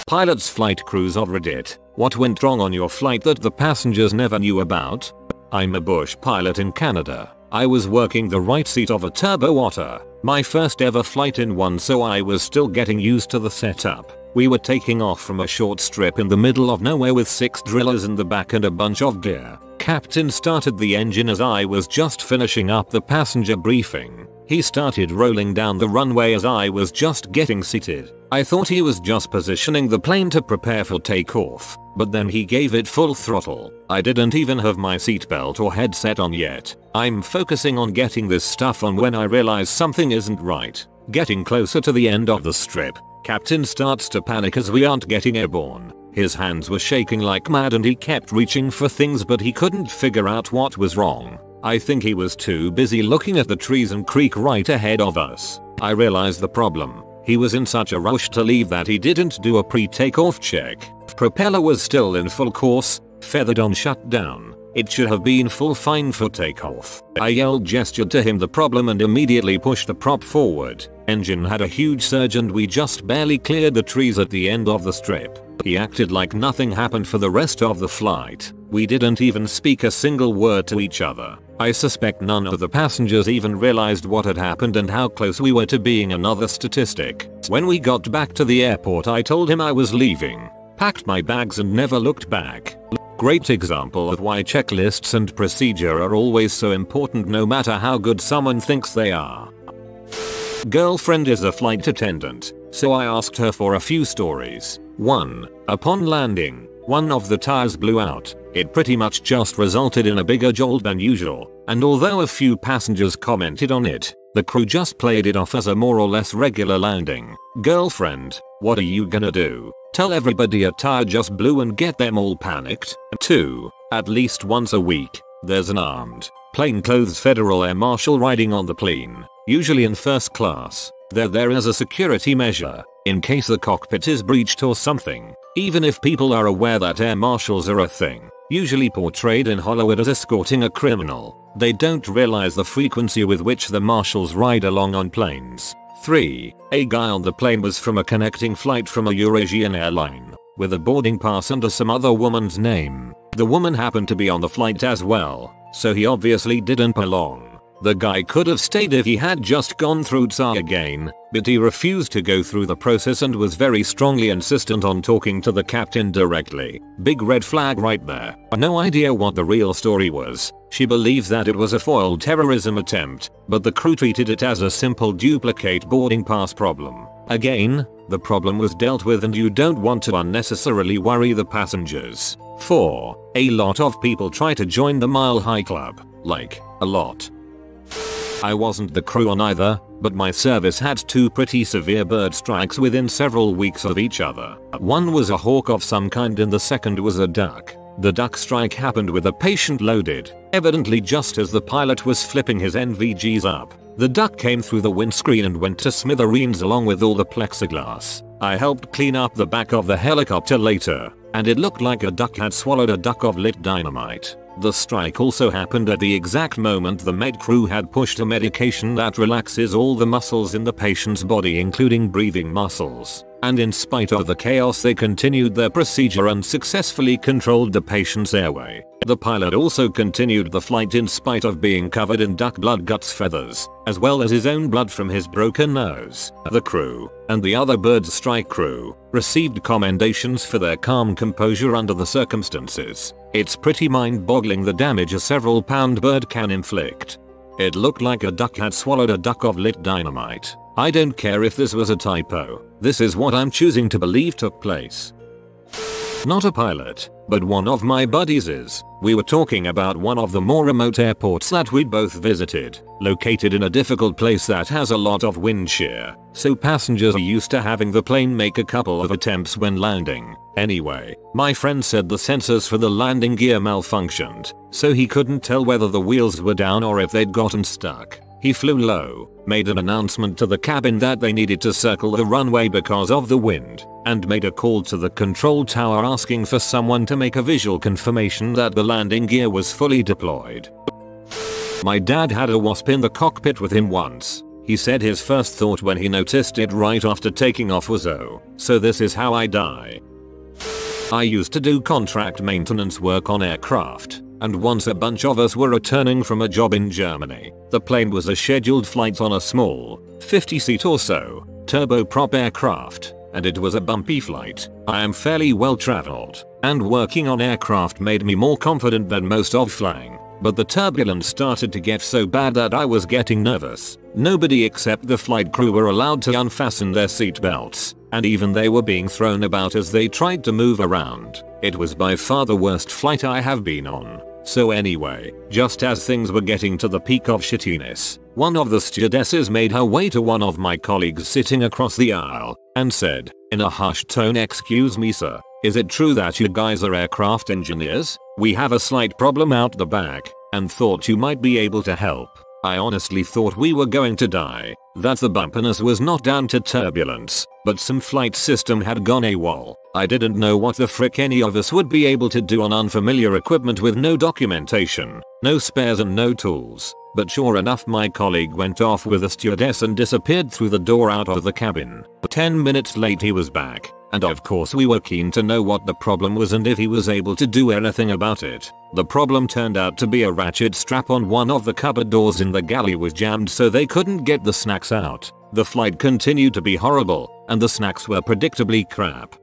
Pilots, flight crews of Reddit. What went wrong on your flight that the passengers never knew about? I'm a bush pilot in Canada. I was working the right seat of a turbo otter. My first ever flight in one, so I was still getting used to the setup. We were taking off from a short strip in the middle of nowhere with 6 drillers in the back and a bunch of gear. Captain started the engine as I was just finishing up the passenger briefing. He started rolling down the runway as I was just getting seated. I thought he was just positioning the plane to prepare for takeoff, but then he gave it full throttle. I didn't even have my seatbelt or headset on yet. I'm focusing on getting this stuff on when I realize something isn't right. Getting closer to the end of the strip, Captain starts to panic as we aren't getting airborne. His hands were shaking like mad and he kept reaching for things but he couldn't figure out what was wrong. I think he was too busy looking at the trees and creek right ahead of us. I realized the problem. He was in such a rush to leave that he didn't do a pre-takeoff check. Propeller was still in full course, feathered on shutdown. It should have been full fine for takeoff. I gestured to him the problem and immediately pushed the prop forward. Engine had a huge surge and we just barely cleared the trees at the end of the strip. He acted like nothing happened for the rest of the flight. We didn't even speak a single word to each other. I suspect none of the passengers even realized what had happened and how close we were to being another statistic. When we got back to the airport I told him I was leaving, packed my bags and never looked back. Great example of why checklists and procedure are always so important no matter how good someone thinks they are. Girlfriend is a flight attendant, so I asked her for a few stories. 1. Upon landing, one of the tires blew out. It pretty much just resulted in a bigger jolt than usual, and although a few passengers commented on it, the crew just played it off as a more or less regular landing. Girlfriend, what are you gonna do? Tell everybody a tire just blew and get them all panicked? 2. At least once a week, there's an armed, plainclothes federal air marshal riding on the plane, usually in first class. They're there as a security measure, in case the cockpit is breached or something. Even if people are aware that air marshals are a thing, usually portrayed in Hollywood as escorting a criminal, they don't realize the frequency with which the marshals ride along on planes. 3. A guy on the plane was from a connecting flight from a Eurasian airline, with a boarding pass under some other woman's name. The woman happened to be on the flight as well, so he obviously didn't belong. The guy could have stayed if he had just gone through TSA again, but he refused to go through the process and was very strongly insistent on talking to the captain directly. Big red flag right there. No idea what the real story was. She believes that it was a foiled terrorism attempt, but the crew treated it as a simple duplicate boarding pass problem. Again, the problem was dealt with and you don't want to unnecessarily worry the passengers. 4. A lot of people try to join the Mile High Club. Like, a lot. I wasn't the crew on either, but my service had two pretty severe bird strikes within several weeks of each other. One was a hawk of some kind and the second was a duck. The duck strike happened with a patient loaded, evidently just as the pilot was flipping his NVGs up. The duck came through the windscreen and went to smithereens along with all the plexiglass. I helped clean up the back of the helicopter later, and it looked like a duck had swallowed a duck of lit dynamite. The strike also happened at the exact moment the med crew had pushed a medication that relaxes all the muscles in the patient's body including breathing muscles. And in spite of the chaos they continued their procedure and successfully controlled the patient's airway. The pilot also continued the flight in spite of being covered in duck blood guts feathers, as well as his own blood from his broken nose. The crew, and the other bird strike crew, received commendations for their calm composure under the circumstances. It's pretty mind-boggling the damage a several pound bird can inflict. It looked like a duck had swallowed a duck of lit dynamite. I don't care if this was a typo. This is what I'm choosing to believe took place. Not a pilot, but one of my buddies is. We were talking about one of the more remote airports that we both visited, located in a difficult place that has a lot of wind shear, so passengers are used to having the plane make a couple of attempts when landing. Anyway, my friend said the sensors for the landing gear malfunctioned, so he couldn't tell whether the wheels were down or if they'd gotten stuck. He flew low, made an announcement to the cabin that they needed to circle the runway because of the wind, and made a call to the control tower asking for someone to make a visual confirmation that the landing gear was fully deployed. My dad had a wasp in the cockpit with him once. He said his first thought when he noticed it right after taking off was, oh, so this is how I die. I used to do contract maintenance work on aircraft, and once a bunch of us were returning from a job in Germany. The plane was a scheduled flight on a small, 50-seat or so, turboprop aircraft, and it was a bumpy flight. I am fairly well traveled, and working on aircraft made me more confident than most of flying, but the turbulence started to get so bad that I was getting nervous. Nobody except the flight crew were allowed to unfasten their seat belts, and even they were being thrown about as they tried to move around. It was by far the worst flight I have been on. So anyway, just as things were getting to the peak of shittiness, one of the stewardesses made her way to one of my colleagues sitting across the aisle, and said, in a hushed tone, "Excuse me sir, Is it true that you guys are aircraft engineers? We have a slight problem out the back and thought you might be able to help. I honestly thought we were going to die, that the bumpiness was not down to turbulence, but some flight system had gone AWOL. I didn't know what the frick any of us would be able to do on unfamiliar equipment with no documentation, no spares and no tools. But sure enough, my colleague went off with a stewardess and disappeared through the door out of the cabin. 10 minutes late he was back, and of course we were keen to know what the problem was and if he was able to do anything about it. The problem turned out to be a ratchet strap on one of the cupboard doors in the galley was jammed, so they couldn't get the snacks out. The flight continued to be horrible, and the snacks were predictably crap.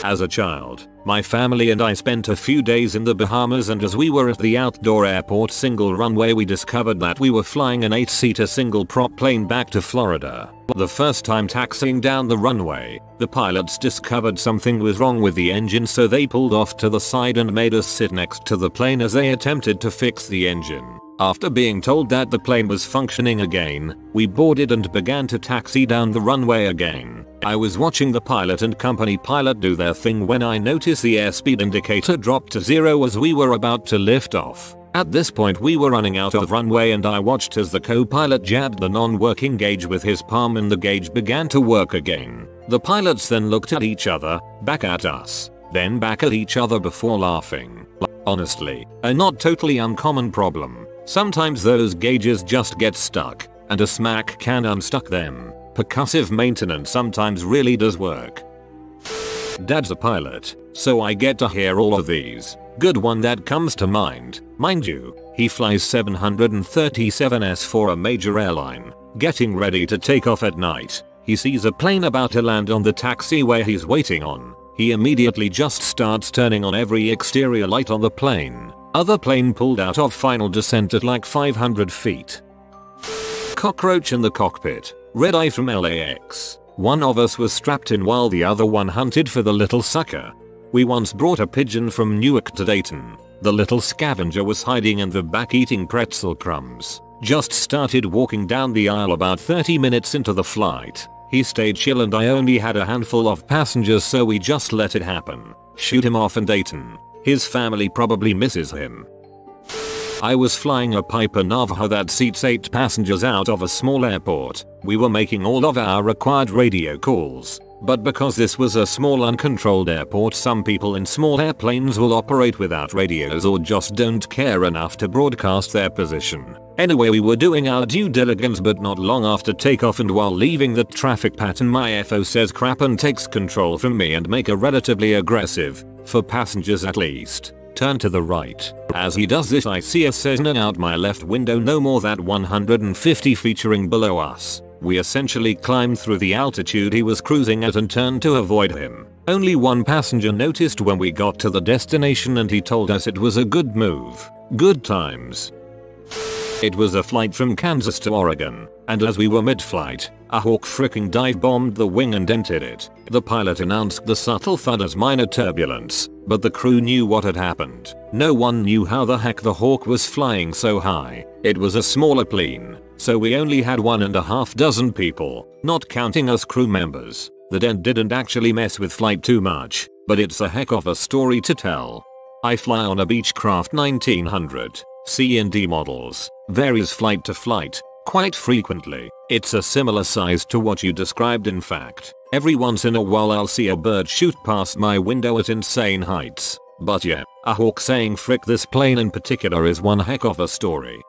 As a child, my family and I spent a few days in the Bahamas, and as we were at the outdoor airport single runway we discovered that we were flying an 8-seater single prop plane back to Florida. The first time taxiing down the runway, the pilots discovered something was wrong with the engine, so they pulled off to the side and made us sit next to the plane as they attempted to fix the engine. After being told that the plane was functioning again, we boarded and began to taxi down the runway again. I was watching the pilot and company pilot do their thing when I noticed the airspeed indicator dropped to 0 as we were about to lift off. At this point we were running out of runway, and I watched as the co-pilot jabbed the non-working gauge with his palm and the gauge began to work again. The pilots then looked at each other, back at us, then back at each other before laughing. Honestly, a not totally uncommon problem. Sometimes those gauges just get stuck, and a smack can unstuck them. Percussive maintenance sometimes really does work. Dad's a pilot, so I get to hear all of these. Good one that comes to mind you, he flies 737s for a major airline. Getting ready to take off at night, he sees a plane about to land on the taxiway he's waiting on. He immediately just starts turning on every exterior light on the plane. Other plane pulled out of final descent at like 500 feet. Cockroach in the cockpit. Red eye from LAX. One of us was strapped in while the other one hunted for the little sucker. We once brought a pigeon from Newark to Dayton. The little scavenger was hiding in the back eating pretzel crumbs. Just started walking down the aisle about 30 minutes into the flight. He stayed chill and I only had a handful of passengers, so we just let it happen. Shoot him off in Dayton. His family probably misses him. I was flying a Piper Navajo that seats 8 passengers out of a small airport. We were making all of our required radio calls. But because this was a small uncontrolled airport, some people in small airplanes will operate without radios or just don't care enough to broadcast their position. Anyway, we were doing our due diligence, but not long after takeoff and while leaving the traffic pattern, my FO says crap and takes control from me and make a relatively aggressive, for passengers at least, turn to the right. As he does this, I see a Cessna out my left window no more than 150 featuring below us. We essentially climbed through the altitude he was cruising at and turned to avoid him. Only one passenger noticed when we got to the destination and he told us it was a good move. Good times. It was a flight from Kansas to Oregon, and as we were mid-flight, a Hawk fricking dive-bombed the wing and dented it. The pilot announced the subtle thud as minor turbulence, but the crew knew what had happened. No one knew how the heck the Hawk was flying so high. It was a smaller plane, so we only had 1.5 dozen people, not counting us crew members. The dent didn't actually mess with flight too much, but it's a heck of a story to tell. I fly on a Beechcraft 1900. C&D models, varies flight to flight, quite frequently. It's a similar size to what you described. In fact, every once in a while I'll see a bird shoot past my window at insane heights. But yeah, a Hawk saying frick this plane in particular is one heck of a story.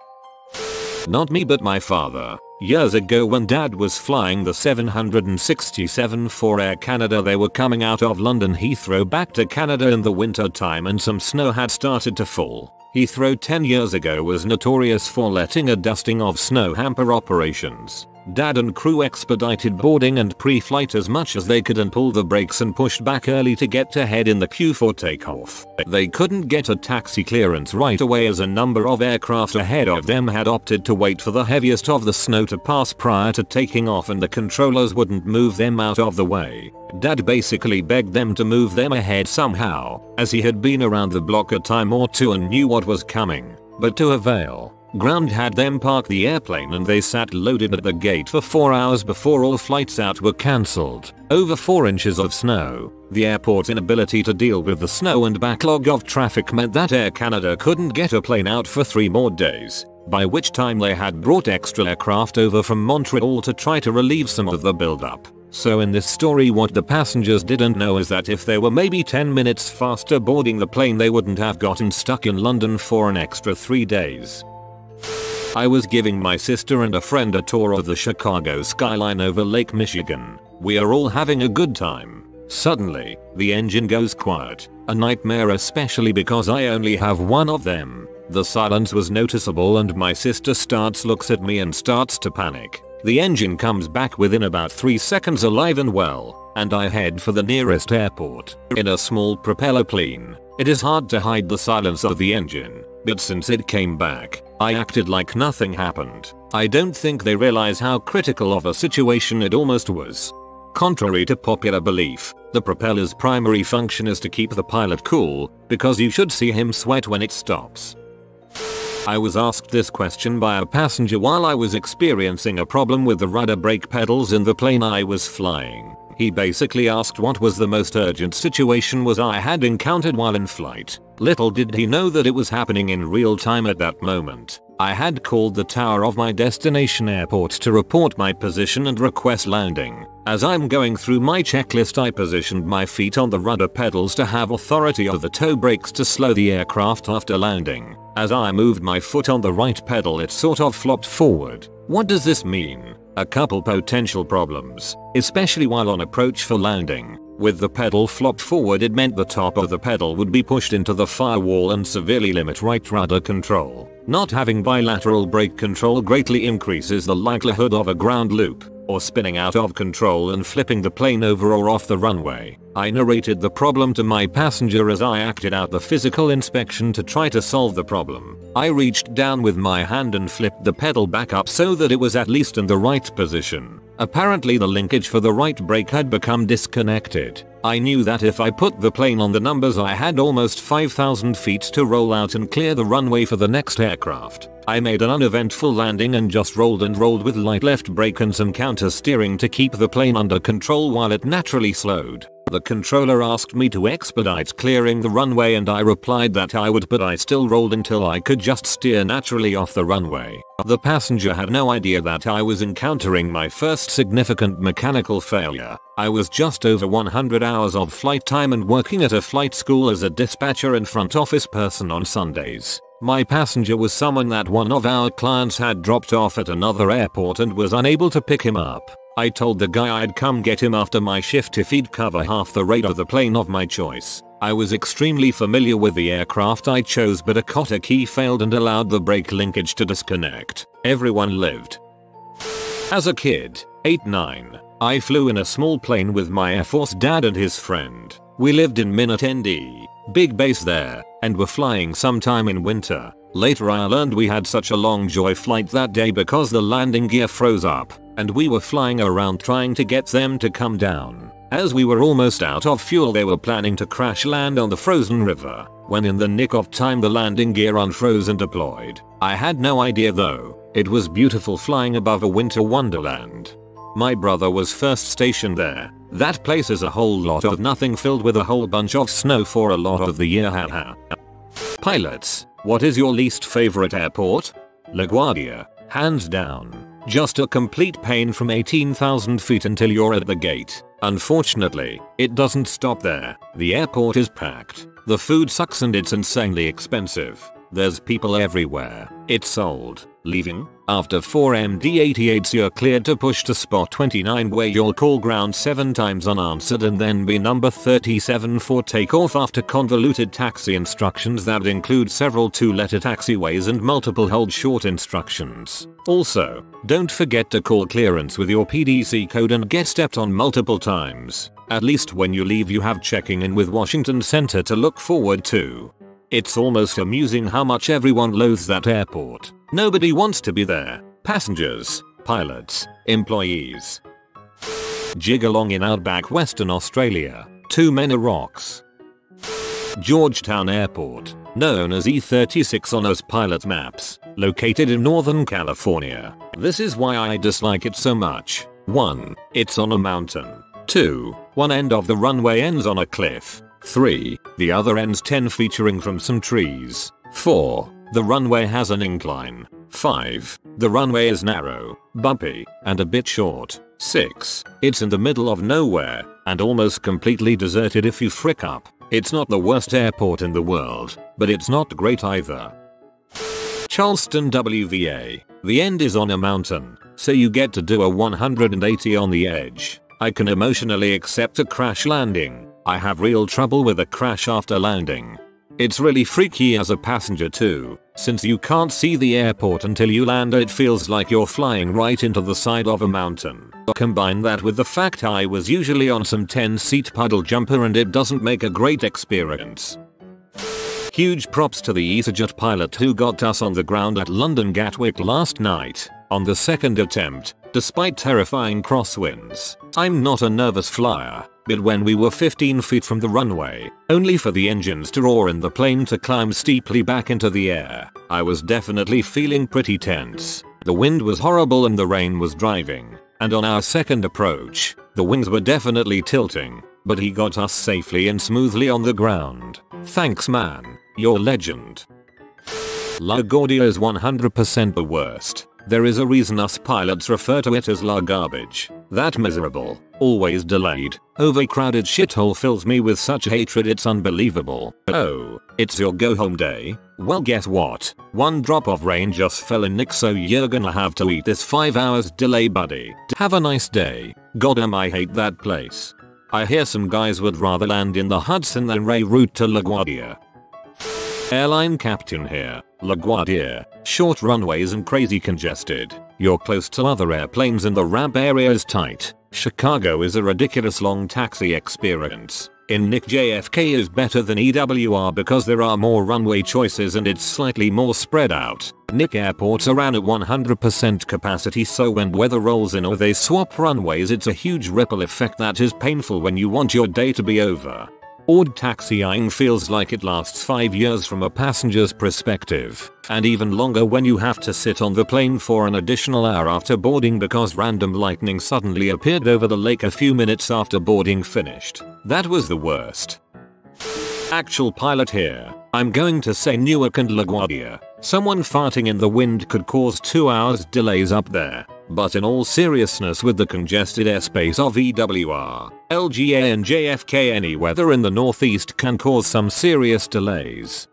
Not me, but my father. Years ago when dad was flying the 767 for Air Canada, they were coming out of London Heathrow back to Canada in the winter time and some snow had started to fall. Heathrow 10 years ago was notorious for letting a dusting of snow hamper operations. Dad and crew expedited boarding and pre-flight as much as they could and pulled the brakes and pushed back early to get ahead in the queue for takeoff. They couldn't get a taxi clearance right away as a number of aircraft ahead of them had opted to wait for the heaviest of the snow to pass prior to taking off, and the controllers wouldn't move them out of the way. Dad basically begged them to move them ahead somehow, as he had been around the block a time or two and knew what was coming, but to avail. Ground had them park the airplane and they sat loaded at the gate for 4 hours before all flights out were cancelled. Over 4 inches of snow. The airport's inability to deal with the snow and backlog of traffic meant that Air Canada couldn't get a plane out for 3 more days, by which time they had brought extra aircraft over from Montreal to try to relieve some of the buildup. So in this story, what the passengers didn't know is that if they were maybe 10 minutes faster boarding the plane, they wouldn't have gotten stuck in London for an extra 3 days. I was giving my sister and a friend a tour of the Chicago skyline over Lake Michigan. We are all having a good time. Suddenly, the engine goes quiet. A nightmare, especially because I only have one of them. The silence was noticeable and my sister looks at me and starts to panic. The engine comes back within about 3 seconds alive and well, and I head for the nearest airport. In a small propeller plane, it is hard to hide the silence of the engine, but since it came back, I acted like nothing happened. I don't think they realize how critical of a situation it almost was. Contrary to popular belief, the propeller's primary function is to keep the pilot cool, because you should see him sweat when it stops. I was asked this question by a passenger while I was experiencing a problem with the rudder brake pedals in the plane I was flying. He basically asked what was the most urgent situation I had encountered while in flight. Little did he know that it was happening in real time at that moment. I had called the tower of my destination airport to report my position and request landing. As I'm going through my checklist, I positioned my feet on the rudder pedals to have authority over the toe brakes to slow the aircraft after landing. As I moved my foot on the right pedal, it sort of flopped forward. What does this mean? A couple potential problems, especially while on approach for landing. With the pedal flopped forward, it meant the top of the pedal would be pushed into the firewall and severely limit right rudder control. Not having bilateral brake control greatly increases the likelihood of a ground loop, or spinning out of control and flipping the plane over or off the runway. I narrated the problem to my passenger as I acted out the physical inspection to try to solve the problem. I reached down with my hand and flipped the pedal back up so that it was at least in the right position. Apparently the linkage for the right brake had become disconnected. I knew that if I put the plane on the numbers, I had almost 5,000 feet to roll out and clear the runway for the next aircraft. I made an uneventful landing and just rolled with light left brake and some counter steering to keep the plane under control while it naturally slowed. The controller asked me to expedite clearing the runway and I replied that I would, but I still rolled until I could just steer naturally off the runway. The passenger had no idea that I was encountering my first significant mechanical failure. I was just over 100 hours of flight time and working at a flight school as a dispatcher and front office person on Sundays. My passenger was someone that one of our clients had dropped off at another airport and was unable to pick him up. I told the guy I'd come get him after my shift if he'd cover half the rate of the plane of my choice. I was extremely familiar with the aircraft I chose, but a cotter key failed and allowed the brake linkage to disconnect. Everyone lived. As a kid, 8-9, I flew in a small plane with my Air Force dad and his friend. We lived in Minot, ND, big base there, and were flying sometime in winter. Later I learned we had such a long joy flight that day because the landing gear froze up, and we were flying around trying to get them to come down. As we were almost out of fuel, they were planning to crash land on the frozen river, when in the nick of time the landing gear unfroze and deployed. I had no idea though. It was beautiful flying above a winter wonderland. My brother was first stationed there. That place is a whole lot of nothing filled with a whole bunch of snow for a lot of the year, haha. Pilots, what is your least favorite airport? LaGuardia, hands down. Just a complete pain from 18,000 feet until you're at the gate. Unfortunately, it doesn't stop there. The airport is packed. The food sucks and it's insanely expensive. There's people everywhere. It's sold. Leaving? After 4 MD-88s you're cleared to push to spot 29 where you'll call ground 7 times unanswered and then be number 37 for takeoff after convoluted taxi instructions that include several 2-letter taxiways and multiple hold short instructions. Also, don't forget to call clearance with your PDC code and get stepped on multiple times. At least when you leave you have checking in with Washington Center to look forward to. It's almost amusing how much everyone loathes that airport. Nobody wants to be there. Passengers, pilots, employees. Jig along in outback Western Australia. 2 men are rocks. Georgetown Airport, known as E36 on US pilot maps, located in Northern California. This is why I dislike it so much. 1. It's on a mountain. 2. One end of the runway ends on a cliff. 3. The other ends 10 featuring from some trees. 4. The runway has an incline. 5. The runway is narrow, bumpy, and a bit short. 6. It's in the middle of nowhere, and almost completely deserted if you frick up. It's not the worst airport in the world, but it's not great either. Charleston WVA. The end is on a mountain, so you get to do a 180 on the edge. I can emotionally accept a crash landing. I have real trouble with a crash after landing. It's really freaky as a passenger too, since you can't see the airport until you land. It feels like you're flying right into the side of a mountain. Combine that with the fact I was usually on some 10-seat puddle jumper and it doesn't make a great experience. Huge props to the EasyJet pilot who got us on the ground at London Gatwick last night, on the second attempt, despite terrifying crosswinds. I'm not a nervous flyer, but when we were 15 feet from the runway, only for the engines to roar and the plane to climb steeply back into the air, I was definitely feeling pretty tense. The wind was horrible and the rain was driving, and on our second approach, the wings were definitely tilting, but he got us safely and smoothly on the ground. Thanks man, you're a legend. LaGuardia is 100% the worst. There is a reason us pilots refer to it as La Garbage. That miserable, always delayed, overcrowded shithole fills me with such hatred it's unbelievable. Oh, it's your go home day? Well guess what? One drop of rain just fell in Nick, so you're gonna have to eat this 5 hours delay buddy. Have a nice day. Goddamn I hate that place. I hear some guys would rather land in the Hudson than reroute to LaGuardia. Airline captain here. LaGuardia, short runways and crazy congested. You're close to other airplanes and the ramp area is tight. Chicago is a ridiculous long taxi experience. In Nick JFK is better than EWR because there are more runway choices and it's slightly more spread out. Nick airports are ran at 100% capacity, so when weather rolls in or they swap runways it's a huge ripple effect that is painful when you want your day to be over. Odd taxiing feels like it lasts 5 years from a passenger's perspective, and even longer when you have to sit on the plane for an additional hour after boarding because random lightning suddenly appeared over the lake a few minutes after boarding finished. That was the worst. Actual pilot here. I'm going to say Newark and LaGuardia. Someone farting in the wind could cause 2 hours delays up there. But in all seriousness, with the congested airspace of EWR, LGA and JFK, any weather in the northeast can cause some serious delays.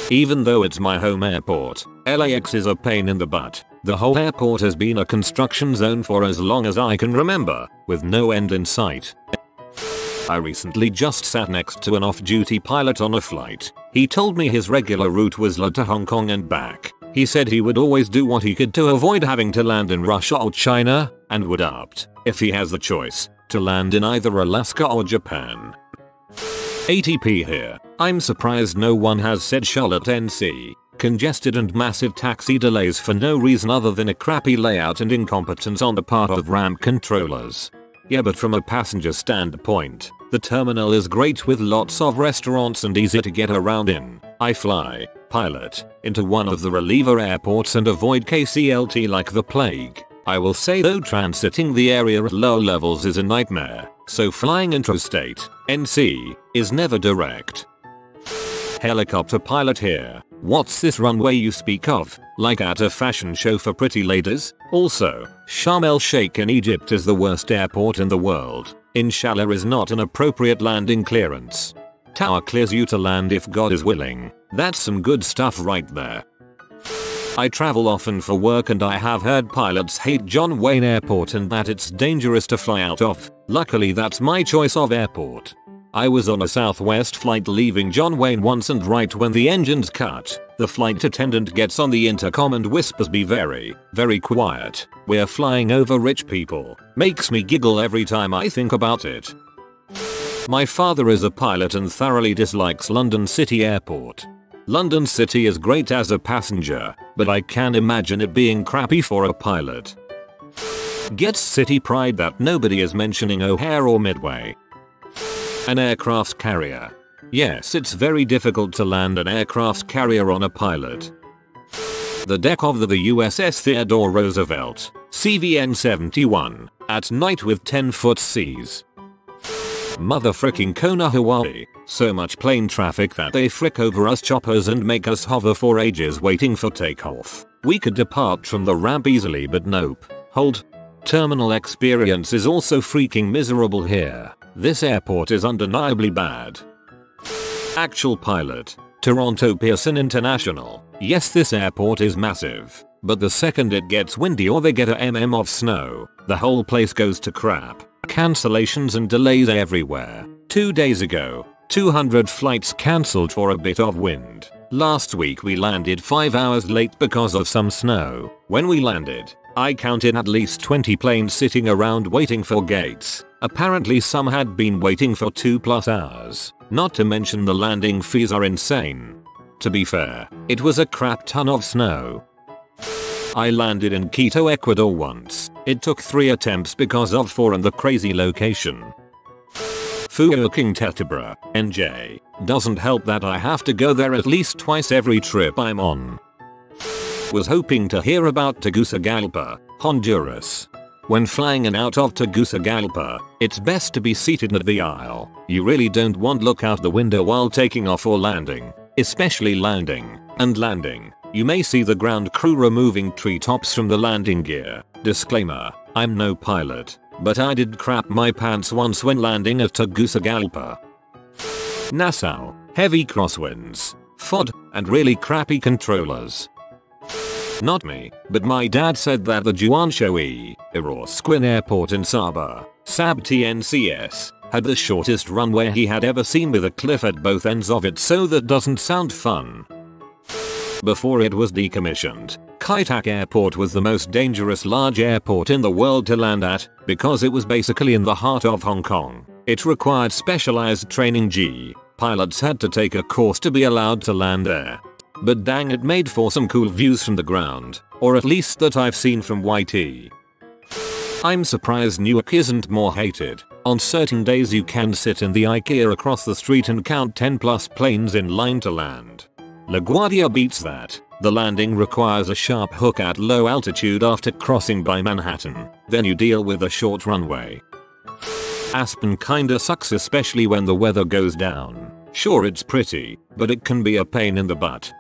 Even though it's my home airport, LAX is a pain in the butt. The whole airport has been a construction zone for as long as I can remember, with no end in sight. I recently just sat next to an off-duty pilot on a flight. He told me his regular route was LA to Hong Kong and back. He said he would always do what he could to avoid having to land in Russia or China, and would opt, if he has the choice, to land in either Alaska or Japan. ATP here. I'm surprised no one has said Charlotte NC. Congested and massive taxi delays for no reason other than a crappy layout and incompetence on the part of ramp controllers. Yeah, but from a passenger standpoint, the terminal is great with lots of restaurants and easy to get around in. I fly, pilot, into one of the reliever airports and avoid KCLT like the plague. I will say though, transiting the area at low levels is a nightmare, so flying intrastate, NC, is never direct. Helicopter pilot here. What's this runway you speak of? Like at a fashion show for pretty ladies? Also, Sharm el Sheikh in Egypt is the worst airport in the world. Inshallah is not an appropriate landing clearance. Tower clears you to land if God is willing. That's some good stuff right there. I travel often for work and I have heard pilots hate John Wayne Airport and that it's dangerous to fly out of. Luckily that's my choice of airport. I was on a Southwest flight leaving John Wayne once, and right when the engines cut, the flight attendant gets on the intercom and whispers, "Be very, very quiet. We're flying over rich people." Makes me giggle every time I think about it. My father is a pilot and thoroughly dislikes London City Airport. London City is great as a passenger, but I can imagine it being crappy for a pilot. Gets city pride that nobody is mentioning O'Hare or Midway. An aircraft carrier. Yes, it's very difficult to land an aircraft carrier on a pilot. The deck of the USS Theodore Roosevelt, CVN-71, at night with 10-foot seas. Mother fricking Kona, Hawaii. So much plane traffic that they frick over us choppers and make us hover for ages waiting for takeoff. We could depart from the ramp easily, but nope. Hold. Terminal experience is also freaking miserable here. This airport is undeniably bad. Actual pilot. Toronto Pearson International. Yes, this airport is massive. But the second it gets windy or they get a of snow, the whole place goes to crap. Cancellations and delays everywhere. 2 days ago, 200 flights cancelled for a bit of wind. Last week we landed 5 hours late because of some snow. When we landed, I counted at least 20 planes sitting around waiting for gates. Apparently some had been waiting for 2+ hours. Not to mention the landing fees are insane. To be fair, it was a crap ton of snow. I landed in Quito, Ecuador once. It took 3 attempts because of 4 and the crazy location. Fucking Teterboro, NJ. Doesn't help that I have to go there at least twice every trip I'm on. Was hoping to hear about Tegucigalpa, Honduras. When flying in out of Tegucigalpa, it's best to be seated at the aisle. You really don't want to look out the window while taking off or landing, especially landing and landing. You may see the ground crew removing treetops from the landing gear. Disclaimer, I'm no pilot, but I did crap my pants once when landing at Tegucigalpa. Nassau, heavy crosswinds, FOD, and really crappy controllers. Not me, but my dad said that the Juan Shoei, Irosquin Airport in Sabah, Sab TNCS, had the shortest runway he had ever seen with a cliff at both ends of it, so that doesn't sound fun. Before it was decommissioned, Kai Tak Airport was the most dangerous large airport in the world to land at because it was basically in the heart of Hong Kong. It required specialized training. Pilots had to take a course to be allowed to land there. But dang, it made for some cool views from the ground, or at least that I've seen from YT. I'm surprised Newark isn't more hated. On certain days you can sit in the IKEA across the street and count 10+ planes in line to land. LaGuardia beats that. The landing requires a sharp hook at low altitude after crossing by Manhattan. Then you deal with a short runway. Aspen kinda sucks, especially when the weather goes down. Sure, it's pretty, but it can be a pain in the butt.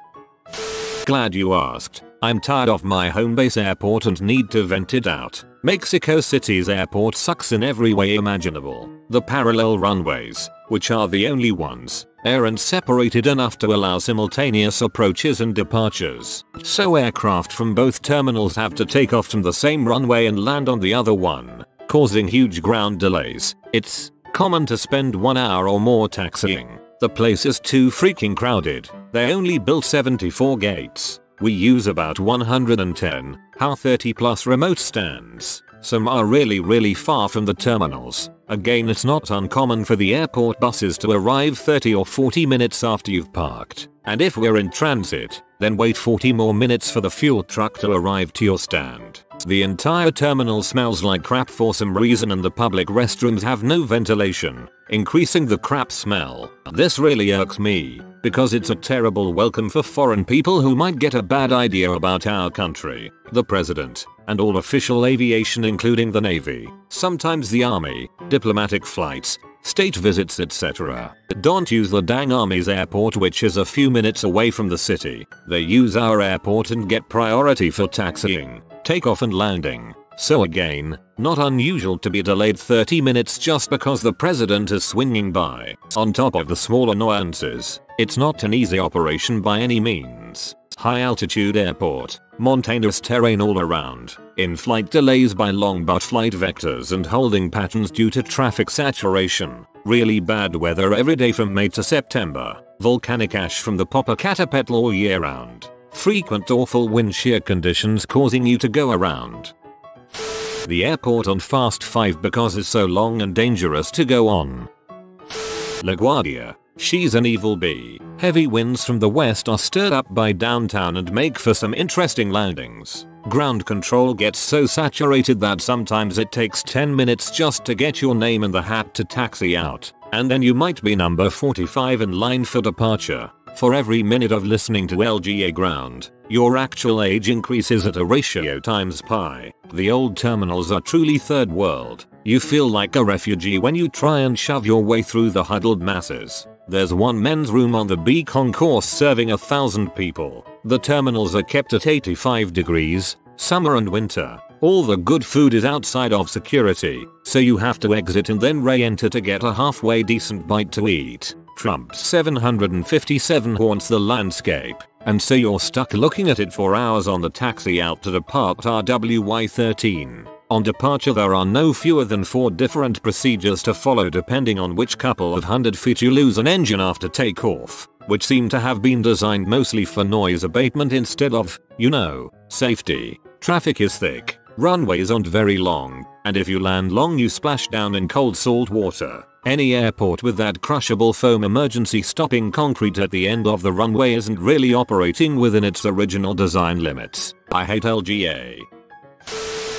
Glad you asked. I'm tired of my home base airport and need to vent it out. Mexico City's airport sucks in every way imaginable. The parallel runways, which are the only ones, aren't separated enough to allow simultaneous approaches and departures. So aircraft from both terminals have to take off from the same runway and land on the other one, causing huge ground delays. It's common to spend 1 hour or more taxiing. The place is too freaking crowded. They only built 74 gates. We use about 110, how 30+ remote stands. Some are really far from the terminals. Again, it's not uncommon for the airport buses to arrive 30 or 40 minutes after you've parked. And if we're in transit, then wait 40 more minutes for the fuel truck to arrive to your stand. The entire terminal smells like crap for some reason, and the public restrooms have no ventilation, increasing the crap smell. This really irks me, because it's a terrible welcome for foreign people who might get a bad idea about our country, the president, and all official aviation including the Navy, sometimes the Army, diplomatic flights, state visits, etc. Don't use the dang Army's airport, which is a few minutes away from the city. They use our airport and get priority for taxiing, takeoff and landing. So again, not unusual to be delayed 30 minutes just because the president is swinging by. On top of the small annoyances, it's not an easy operation by any means. High altitude airport, mountainous terrain all around, in-flight delays by long but flight vectors and holding patterns due to traffic saturation, really bad weather every day from May to September, volcanic ash from the Popocatépetl all year round, frequent awful wind shear conditions causing you to go around the airport on fast 5 because it's so long and dangerous to go on. LaGuardia, she's an evil bee. Heavy winds from the west are stirred up by downtown and make for some interesting landings. Ground control gets so saturated that sometimes it takes 10 minutes just to get your name in the hat to taxi out. And then you might be number 45 in line for departure. For every minute of listening to LGA ground, your actual age increases at a ratio times pi. The old terminals are truly third world. You feel like a refugee when you try and shove your way through the huddled masses. There's one men's room on the B concourse serving 1,000 people. The terminals are kept at 85 degrees, summer and winter. All the good food is outside of security, so you have to exit and then re-enter to get a halfway decent bite to eat. Trump 757 haunts the landscape, and so you're stuck looking at it for hours on the taxi out to depart RWY13. On departure there are no fewer than 4 different procedures to follow depending on which couple of 100 feet you lose an engine after takeoff, which seem to have been designed mostly for noise abatement instead of, safety. Traffic is thick, runways aren't very long, and if you land long you splash down in cold salt water. Any airport with that crushable foam emergency stopping concrete at the end of the runway isn't really operating within its original design limits. I hate LGA.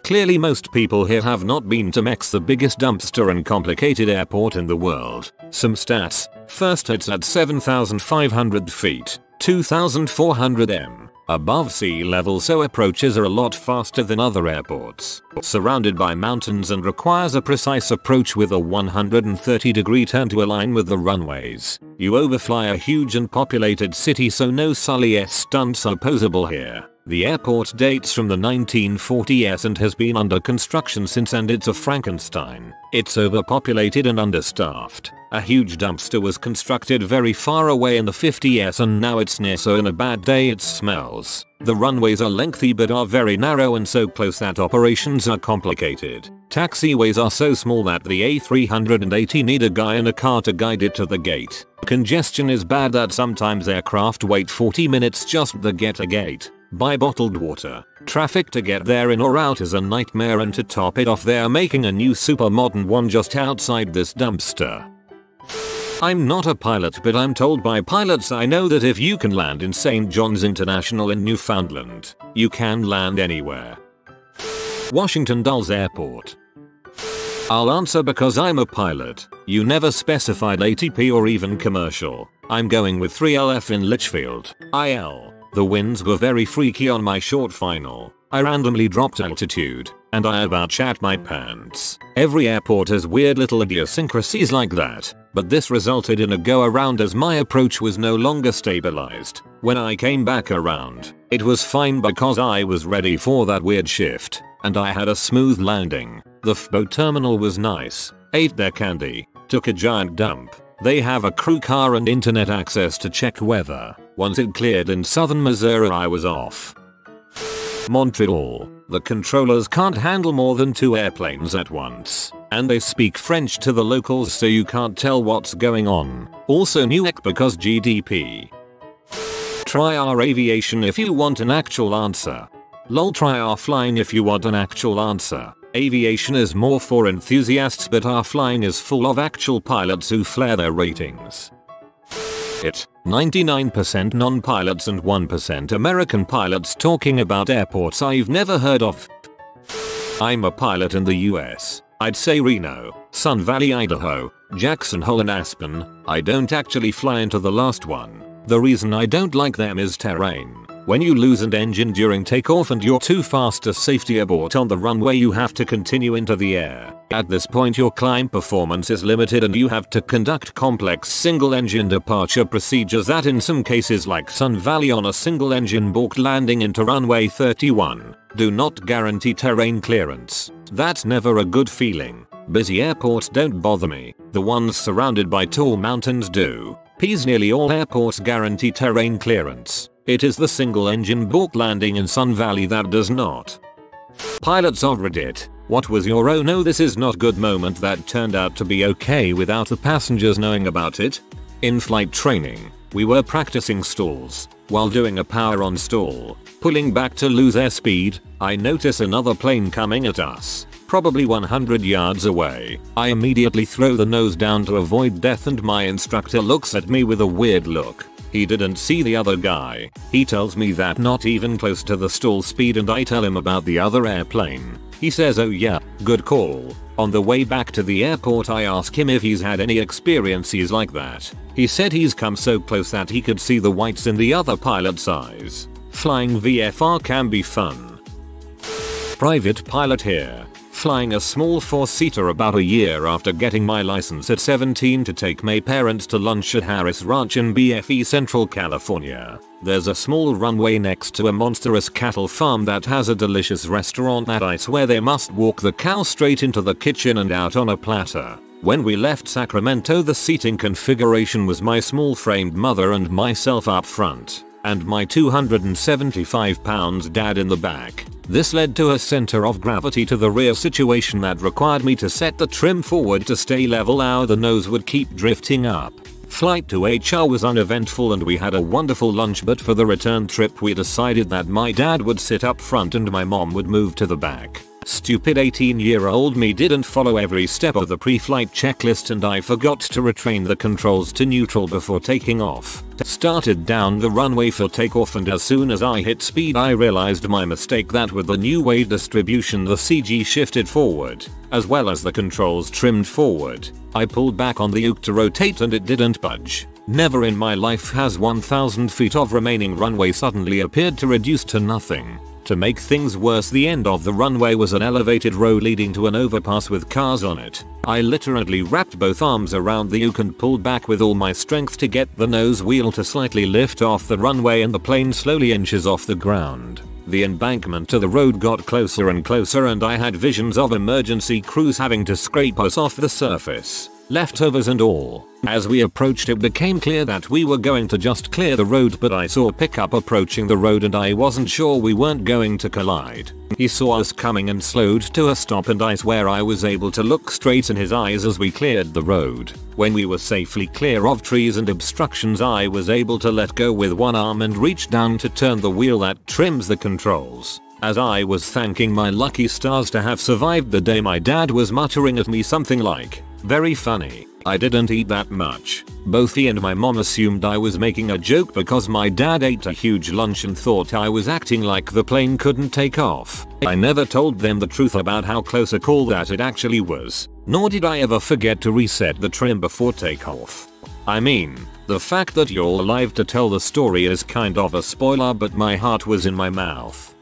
Clearly most people here have not been to MEX, the biggest dumpster and complicated airport in the world. Some stats. First, it's at 7,500 feet, 2,400 m above sea level, so approaches are a lot faster than other airports. Surrounded by mountains and requires a precise approach with a 130-degree turn to align with the runways. You overfly a huge and populated city, so no Sully stunts are possible here. The airport dates from the 1940s and has been under construction since, and it's a Frankenstein. It's overpopulated and understaffed. A huge dumpster was constructed very far away in the 50s and now it's near, so in a bad day it smells. The runways are lengthy but are very narrow and so close that operations are complicated. Taxiways are so small that the A380 need a guy in a car to guide it to the gate. Congestion is bad that sometimes aircraft wait 40 minutes just to get a gate. Buy bottled water. Traffic to get there in or out is a nightmare, and to top it off they're making a new super modern one just outside this dumpster. I'm not a pilot, but I'm told by pilots I know that if you can land in St. John's International in Newfoundland, you can land anywhere. Washington Dulles Airport. I'll answer because I'm a pilot. You never specified ATP or even commercial. I'm going with 3LF in Litchfield, IL. The winds were very freaky on my short final. I randomly dropped altitude, and I about shat my pants. Every airport has weird little idiosyncrasies like that, but this resulted in a go around as my approach was no longer stabilized. When I came back around, it was fine because I was ready for that weird shift, and I had a smooth landing. The FBO terminal was nice, ate their candy, took a giant dump. They have a crew car and internet access to check weather. Once it cleared in southern Missouri I was off. Montreal. The controllers can't handle more than 2 airplanes at once, and they speak French to the locals so you can't tell what's going on. Also Newark because GDP. Try our aviation if you want an actual answer. Lol, try our flying if you want an actual answer. Aviation is more for enthusiasts, but our flying is full of actual pilots who flare their ratings. 99% non-pilots and 1% American pilots talking about airports I've never heard of. I'm a pilot in the US. I'd say Reno, Sun Valley, Idaho, Jackson Hole and Aspen. I don't actually fly into the last one. The reason I don't like them is terrain. When you lose an engine during takeoff and you're too fast to safety abort on the runway, you have to continue into the air. At this point your climb performance is limited and you have to conduct complex single-engine departure procedures that in some cases like Sun Valley on a single-engine balked landing into runway 31 do not guarantee terrain clearance. That's never a good feeling. Busy airports don't bother me. The ones surrounded by tall mountains do. Nearly all airports guarantee terrain clearance. It is the single-engine balk landing in Sun Valley that does not. Pilots of Reddit. What was your oh no this is not good moment that turned out to be okay without the passengers knowing about it? In flight training, we were practicing stalls. While doing a power on stall, pulling back to lose airspeed, I notice another plane coming at us. Probably 100 yards away. I immediately throw the nose down to avoid death and my instructor looks at me with a weird look. He didn't see the other guy. He tells me that not even close to the stall speed and I tell him about the other airplane. He says oh yeah, good call. On the way back to the airport I asked him if he's had any experiences like that. He said he's come so close that he could see the whites in the other pilot's eyes. Flying VFR can be fun. Private pilot here. Flying a small 4-seater about a year after getting my license at 17 to take my parents to lunch at Harris Ranch in BFE Central California. There's a small runway next to a monstrous cattle farm that has a delicious restaurant that I swear they must walk the cow straight into the kitchen and out on a platter. When we left Sacramento, the seating configuration was my small framed mother and myself up front, and my 275 pounds dad in the back. This led to a center of gravity to the rear situation that required me to set the trim forward to stay level or the nose would keep drifting up. Flight to HR was uneventful and we had a wonderful lunch, but for the return trip we decided that my dad would sit up front and my mom would move to the back. Stupid 18-year-old me didn't follow every step of the pre-flight checklist and I forgot to retrain the controls to neutral before taking off. Started down the runway for takeoff and as soon as I hit speed I realized my mistake, that with the new weight distribution the CG shifted forward, as well as the controls trimmed forward. I pulled back on the uke to rotate and it didn't budge. Never in my life has 1,000 feet of remaining runway suddenly appeared to reduce to nothing. To make things worse, the end of the runway was an elevated road leading to an overpass with cars on it. I literally wrapped both arms around the uke and pulled back with all my strength to get the nose wheel to slightly lift off the runway and the plane slowly inches off the ground. The embankment to the road got closer and closer and I had visions of emergency crews having to scrape us off the surface, leftovers and all. As we approached it became clear that we were going to just clear the road, but I saw a pickup approaching the road and I wasn't sure we weren't going to collide. He saw us coming and slowed to a stop and I swear I was able to look straight in his eyes as we cleared the road. When we were safely clear of trees and obstructions I was able to let go with one arm and reach down to turn the wheel that trims the controls. As I was thanking my lucky stars to have survived the day, my dad was muttering at me something like, "Very funny." I didn't eat that much. Both he and my mom assumed I was making a joke because my dad ate a huge lunch and thought I was acting like the plane couldn't take off. I never told them the truth about how close a call that it actually was, nor did I ever forget to reset the trim before takeoff. I mean, the fact that you're alive to tell the story is kind of a spoiler, but my heart was in my mouth.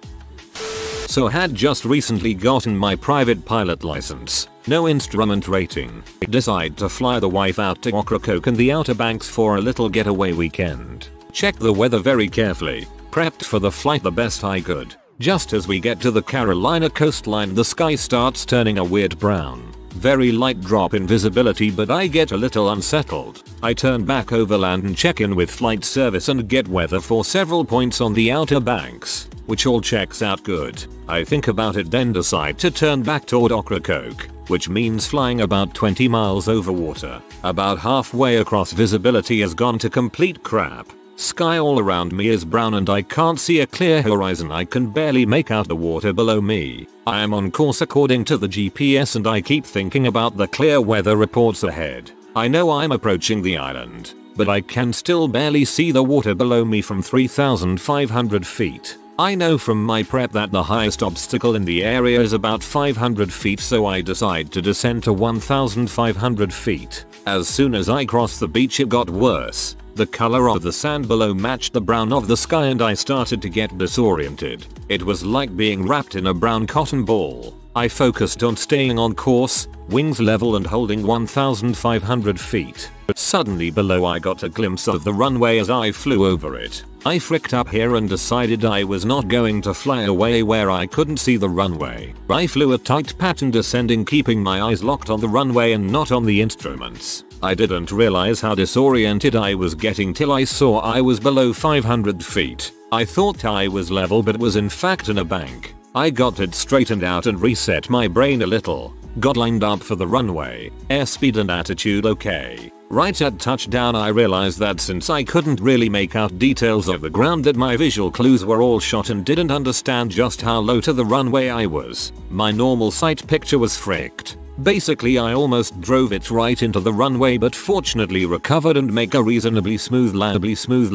So had just recently gotten my private pilot license, no instrument rating. Decide to fly the wife out to Ocracoke and the Outer Banks for a little getaway weekend. Checked the weather very carefully, prepped for the flight the best I could. Just as we get to the Carolina coastline the sky starts turning a weird brown. Very light drop in visibility, but I get a little unsettled. I turn back overland and check in with flight service and get weather for several points on the Outer Banks, which all checks out good. I think about it, then decide to turn back toward Ocracoke, which means flying about 20 miles over water. About halfway across, visibility has gone to complete crap. Sky all around me is brown and I can't see a clear horizon. I can barely make out the water below me. I am on course according to the GPS and I keep thinking about the clear weather reports ahead. I know I'm approaching the island, but I can still barely see the water below me from 3,500 feet. I know from my prep that the highest obstacle in the area is about 500 feet, so I decide to descend to 1,500 feet. As soon as I crossed the beach it got worse. The color of the sand below matched the brown of the sky and I started to get disoriented. It was like being wrapped in a brown cotton ball. I focused on staying on course, wings level and holding 1,500 feet. But suddenly below I got a glimpse of the runway as I flew over it. I fricked up here and decided I was not going to fly away where I couldn't see the runway. I flew a tight pattern descending, keeping my eyes locked on the runway and not on the instruments. I didn't realize how disoriented I was getting till I saw I was below 500 feet. I thought I was level but was in fact in a bank. I got it straightened out and reset my brain a little. Got lined up for the runway, airspeed and attitude okay. Right at touchdown I realized that since I couldn't really make out details of the ground that my visual clues were all shot and didn't understand just how low to the runway I was. My normal sight picture was fricked. Basically I almost drove it right into the runway but fortunately recovered and make a reasonably smooth land.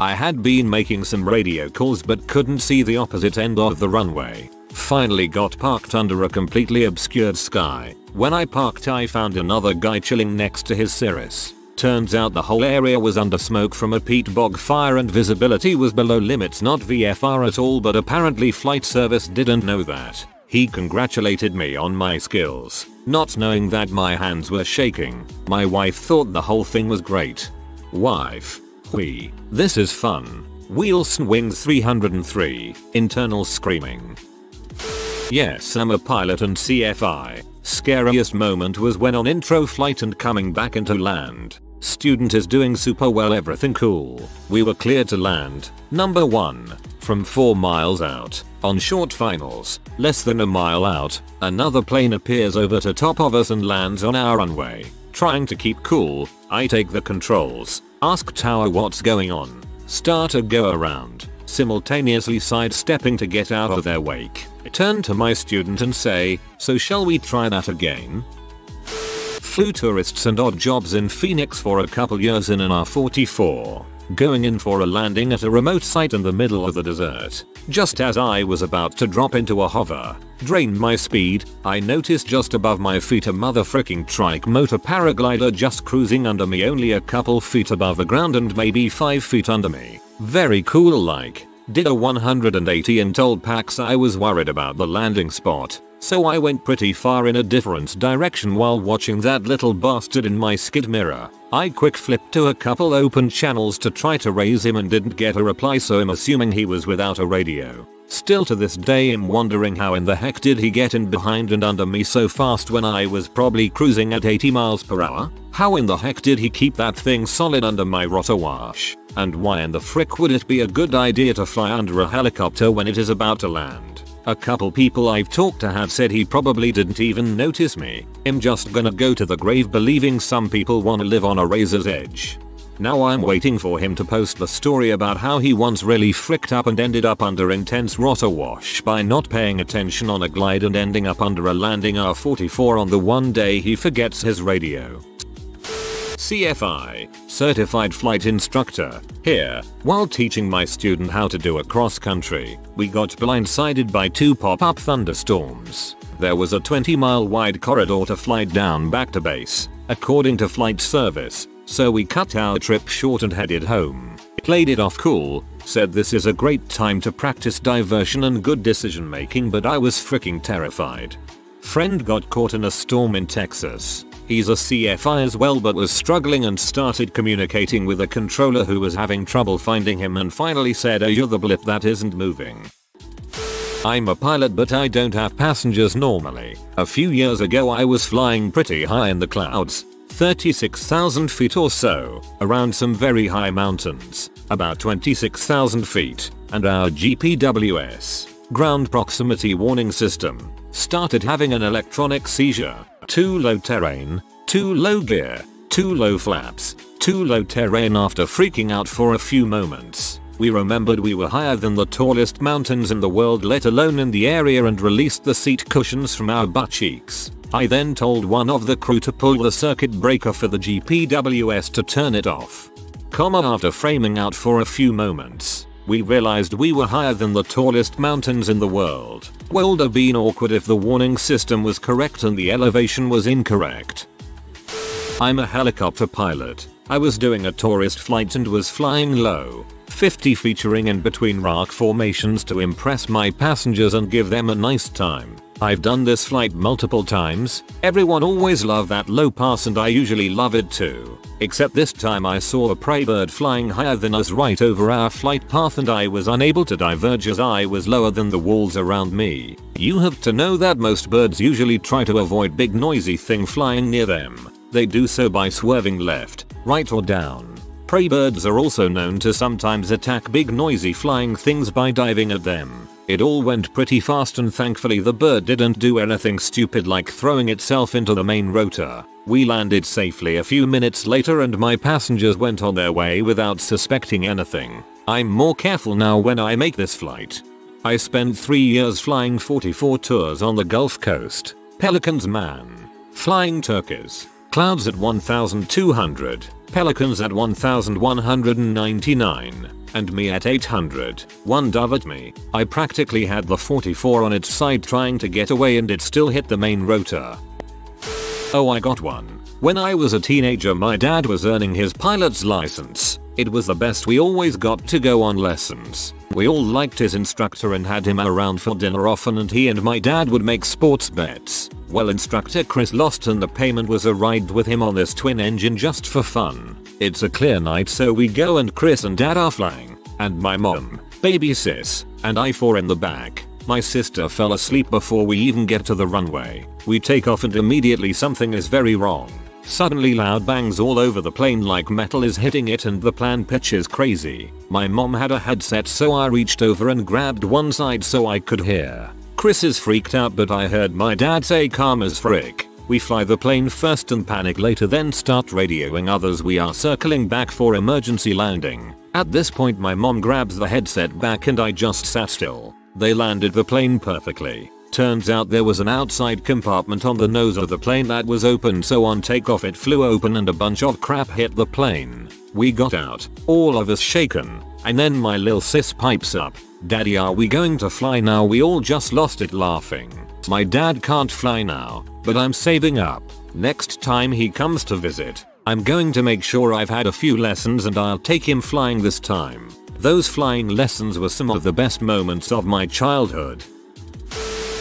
I had been making some radio calls but couldn't see the opposite end of the runway. Finally got parked under a completely obscured sky. When I parked I found another guy chilling next to his Cirrus. Turns out the whole area was under smoke from a peat bog fire and visibility was below limits, not VFR at all, but apparently flight service didn't know that. He congratulated me on my skills, not knowing that my hands were shaking. My wife thought the whole thing was great. Wife. Whee. This is fun. Wheels and wings 303. Internal screaming. Yes, I'm a pilot and CFI. Scariest moment was when on intro flight and coming back into land. Student is doing super well, everything cool. We were cleared to land. Number 1. From 4 miles out. On short finals, less than a mile out, another plane appears over to top of us and lands on our runway. Trying to keep cool, I take the controls. Ask tower what's going on. Start a go around, simultaneously sidestepping to get out of their wake. I turn to my student and say, so shall we try that again? Flew tourists and odd jobs in Phoenix for a couple years in an R-44. Going in for a landing at a remote site in the middle of the desert. Just as I was about to drop into a hover, drain my speed, I noticed just above my feet a motherfricking trike motor paraglider just cruising under me, only a couple feet above the ground and maybe 5 feet under me. Very cool like. Did a 180 and told Pax I was worried about the landing spot, so I went pretty far in a different direction while watching that little bastard in my skid mirror. I quick flipped to a couple open channels to try to raise him and didn't get a reply, so I'm assuming he was without a radio. Still to this day I'm wondering how in the heck did he get in behind and under me so fast when I was probably cruising at 80 miles per hour? How in the heck did he keep that thing solid under my rotor wash? And why in the frick would it be a good idea to fly under a helicopter when it is about to land? A couple people I've talked to have said he probably didn't even notice me. I'm just gonna go to the grave believing some people wanna live on a razor's edge. Now I'm waiting for him to post the story about how he once really fricked up and ended up under intense rotor wash by not paying attention on a glide and ending up under a landing R-44 on the one day he forgets his radio. CFI, Certified Flight Instructor. Here, while teaching my student how to do a cross country, we got blindsided by 2 pop-up thunderstorms. There was a 20-mile wide corridor to fly down back to base, according to flight service, so we cut our trip short and headed home. Played it off cool, said this is a great time to practice diversion and good decision making, but I was freaking terrified. Friend got caught in a storm in Texas. He's a CFI as well but was struggling and started communicating with a controller who was having trouble finding him and finally said, "Oh, you're the blip that isn't moving." I'm a pilot but I don't have passengers normally. A few years ago I was flying pretty high in the clouds, 36,000 feet or so, around some very high mountains, about 26,000 feet, and our GPWS, ground proximity warning system, started having an electronic seizure. Too low terrain, too low gear, too low flaps, too low terrain. After freaking out for a few moments, we remembered we were higher than the tallest mountains in the world, let alone in the area, and released the seat cushions from our butt cheeks. I then told one of the crew to pull the circuit breaker for the GPWS to turn it off. After framing out for a few moments, we realized we were higher than the tallest mountains in the world. Would have been awkward if the warning system was correct and the elevation was incorrect. I'm a helicopter pilot. I was doing a tourist flight and was flying low, 50 featuring in between rock formations to impress my passengers and give them a nice time. I've done this flight multiple times. Everyone always loved that low pass and I usually love it too. Except this time I saw a prey bird flying higher than us right over our flight path and I was unable to diverge as I was lower than the walls around me. You have to know that most birds usually try to avoid big noisy thing flying near them. They do so by swerving left, right or down. Prey birds are also known to sometimes attack big noisy flying things by diving at them. It all went pretty fast and thankfully the bird didn't do anything stupid like throwing itself into the main rotor. We landed safely a few minutes later and my passengers went on their way without suspecting anything. I'm more careful now when I make this flight. I spent 3 years flying 44 tours on the Gulf Coast. Pelicans man. Flying turkeys. clouds at 1200, pelicans at 1199, and me at 800. One dove at me. I practically had the 44 on its side trying to get away and it still hit the main rotor. Oh, I got one. When I was a teenager, my dad was earning his pilot's license. It was the best. We always got to go on lessons. We all liked his instructor and had him around for dinner often, and he and my dad would make sports bets. Well, instructor Chris lost and the payment was a ride with him on this twin engine just for fun. It's a clear night, so we go and Chris and dad are flying. And my mom, baby sis, and I four in the back. My sister fell asleep before we even get to the runway. We take off and immediately something is very wrong. Suddenly loud bangs all over the plane like metal is hitting it and the plane pitches crazy. My mom had a headset, so I reached over and grabbed one side so I could hear. Chris is freaked out, but I heard my dad say calm as frick. We fly the plane first and panic later, then start radioing others we are circling back for emergency landing. At this point my mom grabs the headset back and I just sat still. They landed the plane perfectly. Turns out there was an outside compartment on the nose of the plane that was open, so on takeoff it flew open and a bunch of crap hit the plane. We got out, all of us shaken, and then my lil sis pipes up, "Daddy, are we going to fly now?" We all just lost it laughing. My dad can't fly now, but I'm saving up. Next time he comes to visit, I'm going to make sure I've had a few lessons and I'll take him flying this time. Those flying lessons were some of the best moments of my childhood.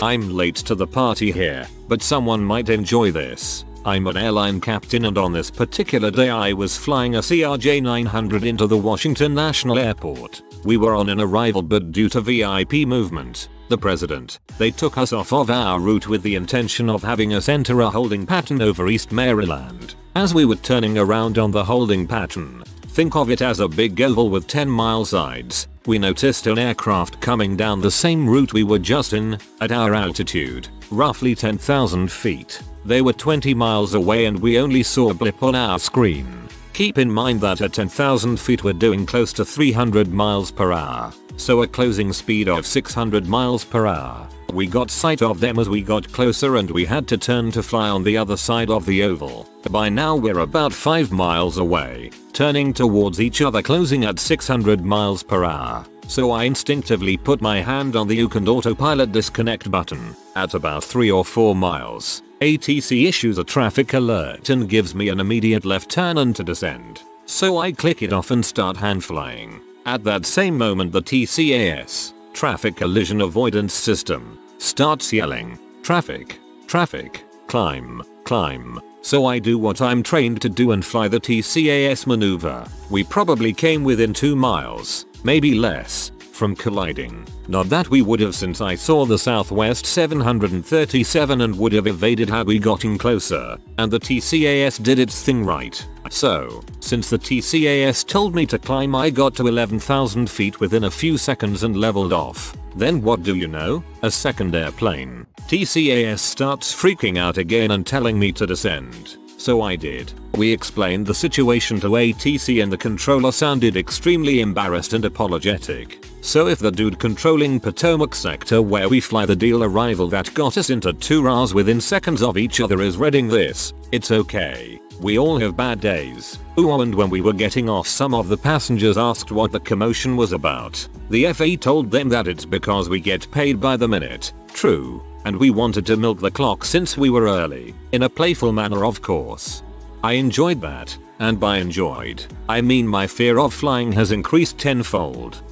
I'm late to the party here, but someone might enjoy this. I'm an airline captain and on this particular day I was flying a CRJ 900 into the Washington National Airport. We were on an arrival, but due to VIP movement, the president, they took us off of our route with the intention of having us enter a holding pattern over East Maryland. As we were turning around on the holding pattern, think of it as a big oval with 10-mile sides, we noticed an aircraft coming down the same route we were just in, at our altitude, roughly 10,000 feet. They were 20 miles away and we only saw a blip on our screen. Keep in mind that at 10,000 feet we're doing close to 300 miles per hour, so a closing speed of 600 miles per hour. We got sight of them as we got closer and we had to turn to fly on the other side of the oval. By now we're about 5 miles away, turning towards each other, closing at 600 miles per hour. So I instinctively put my hand on the UC and autopilot disconnect button. At about 3 or 4 miles, ATC issues a traffic alert and gives me an immediate left turn and to descend. So I click it off and start hand flying. At that same moment the TCAS, Traffic Collision Avoidance System, starts yelling, "Traffic, traffic, climb, climb." So I do what I'm trained to do and fly the TCAS maneuver. We probably came within 2 miles, maybe less, from colliding. Not that we would have, since I saw the Southwest 737 and would have evaded had we gotten closer, and the TCAS did its thing right. So, since the TCAS told me to climb, I got to 11,000 feet within a few seconds and leveled off. Then what do you know? A second airplane. TCAS starts freaking out again and telling me to descend. So I did. We explained the situation to ATC and the controller sounded extremely embarrassed and apologetic. So if the dude controlling Potomac sector where we fly the deal arrival that got us into 2 RAs within seconds of each other is reading this, it's okay. We all have bad days. Ooh, and when we were getting off, some of the passengers asked what the commotion was about. The FA told them that it's because we get paid by the minute. True. And we wanted to milk the clock since we were early. In a playful manner, of course. I enjoyed that. And by enjoyed, I mean my fear of flying has increased tenfold.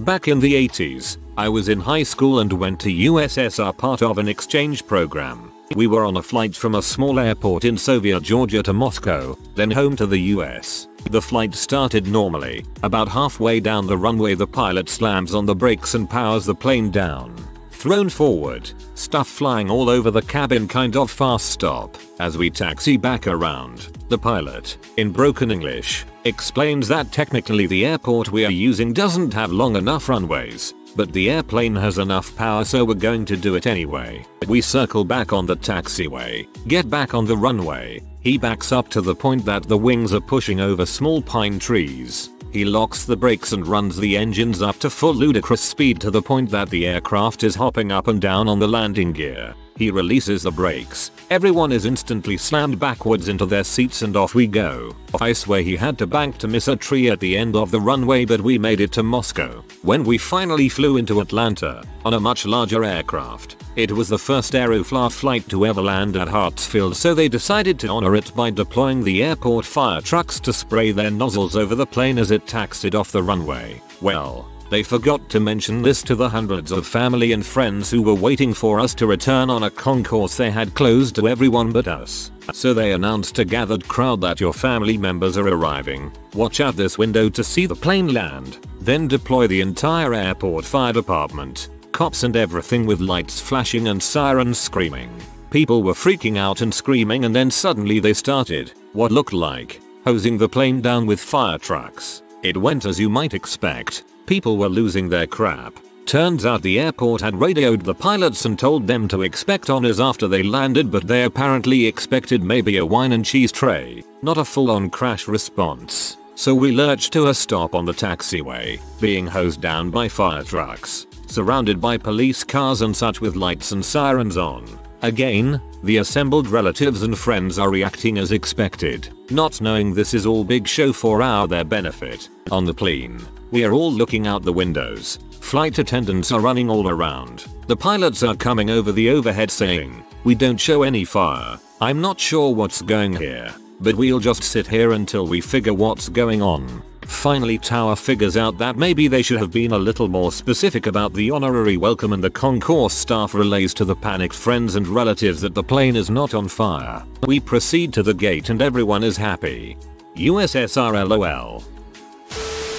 Back in the 80s, I was in high school and went to USSR, part of an exchange program. We were on a flight from a small airport in Soviet Georgia to Moscow, then home to the US. The flight started normally. About halfway down the runway the pilot slams on the brakes and powers the plane down. Thrown forward, stuff flying all over the cabin, kind of fast stop. As we taxi back around, the pilot, in broken English, explains that technically the airport we are using doesn't have long enough runways, but the airplane has enough power, so we're going to do it anyway. We circle back on the taxiway, get back on the runway. He backs up to the point that the wings are pushing over small pine trees. He locks the brakes and runs the engines up to full ludicrous speed to the point that the aircraft is hopping up and down on the landing gear. He releases the brakes. Everyone is instantly slammed backwards into their seats and off we go. I swear he had to bank to miss a tree at the end of the runway, but we made it to Moscow. When we finally flew into Atlanta on a much larger aircraft, it was the first Aeroflot flight to ever land at Hartsfield, so they decided to honor it by deploying the airport fire trucks to spray their nozzles over the plane as it taxied off the runway. Well, they forgot to mention this to the hundreds of family and friends who were waiting for us to return on a concourse they had closed to everyone but us. So they announced to gathered crowd that your family members are arriving. Watch out this window to see the plane land. Then deploy the entire airport fire department, cops and everything with lights flashing and sirens screaming. People were freaking out and screaming, and then suddenly they started what looked like hosing the plane down with fire trucks. It went as you might expect. People were losing their crap. Turns out the airport had radioed the pilots and told them to expect honors after they landed, but they apparently expected maybe a wine and cheese tray, not a full-on crash response. So we lurched to a stop on the taxiway, being hosed down by fire trucks, surrounded by police cars and such with lights and sirens on. Again, the assembled relatives and friends are reacting as expected, not knowing this is all big show for their benefit. On the plane, we are all looking out the windows. Flight attendants are running all around. The pilots are coming over the overhead saying, "We don't show any fire. I'm not sure what's going here, but we'll just sit here until we figure what's going on." Finally Tower figures out that maybe they should have been a little more specific about the honorary welcome, and the concourse staff relays to the panicked friends and relatives that the plane is not on fire. We proceed to the gate and everyone is happy. USSR LOL.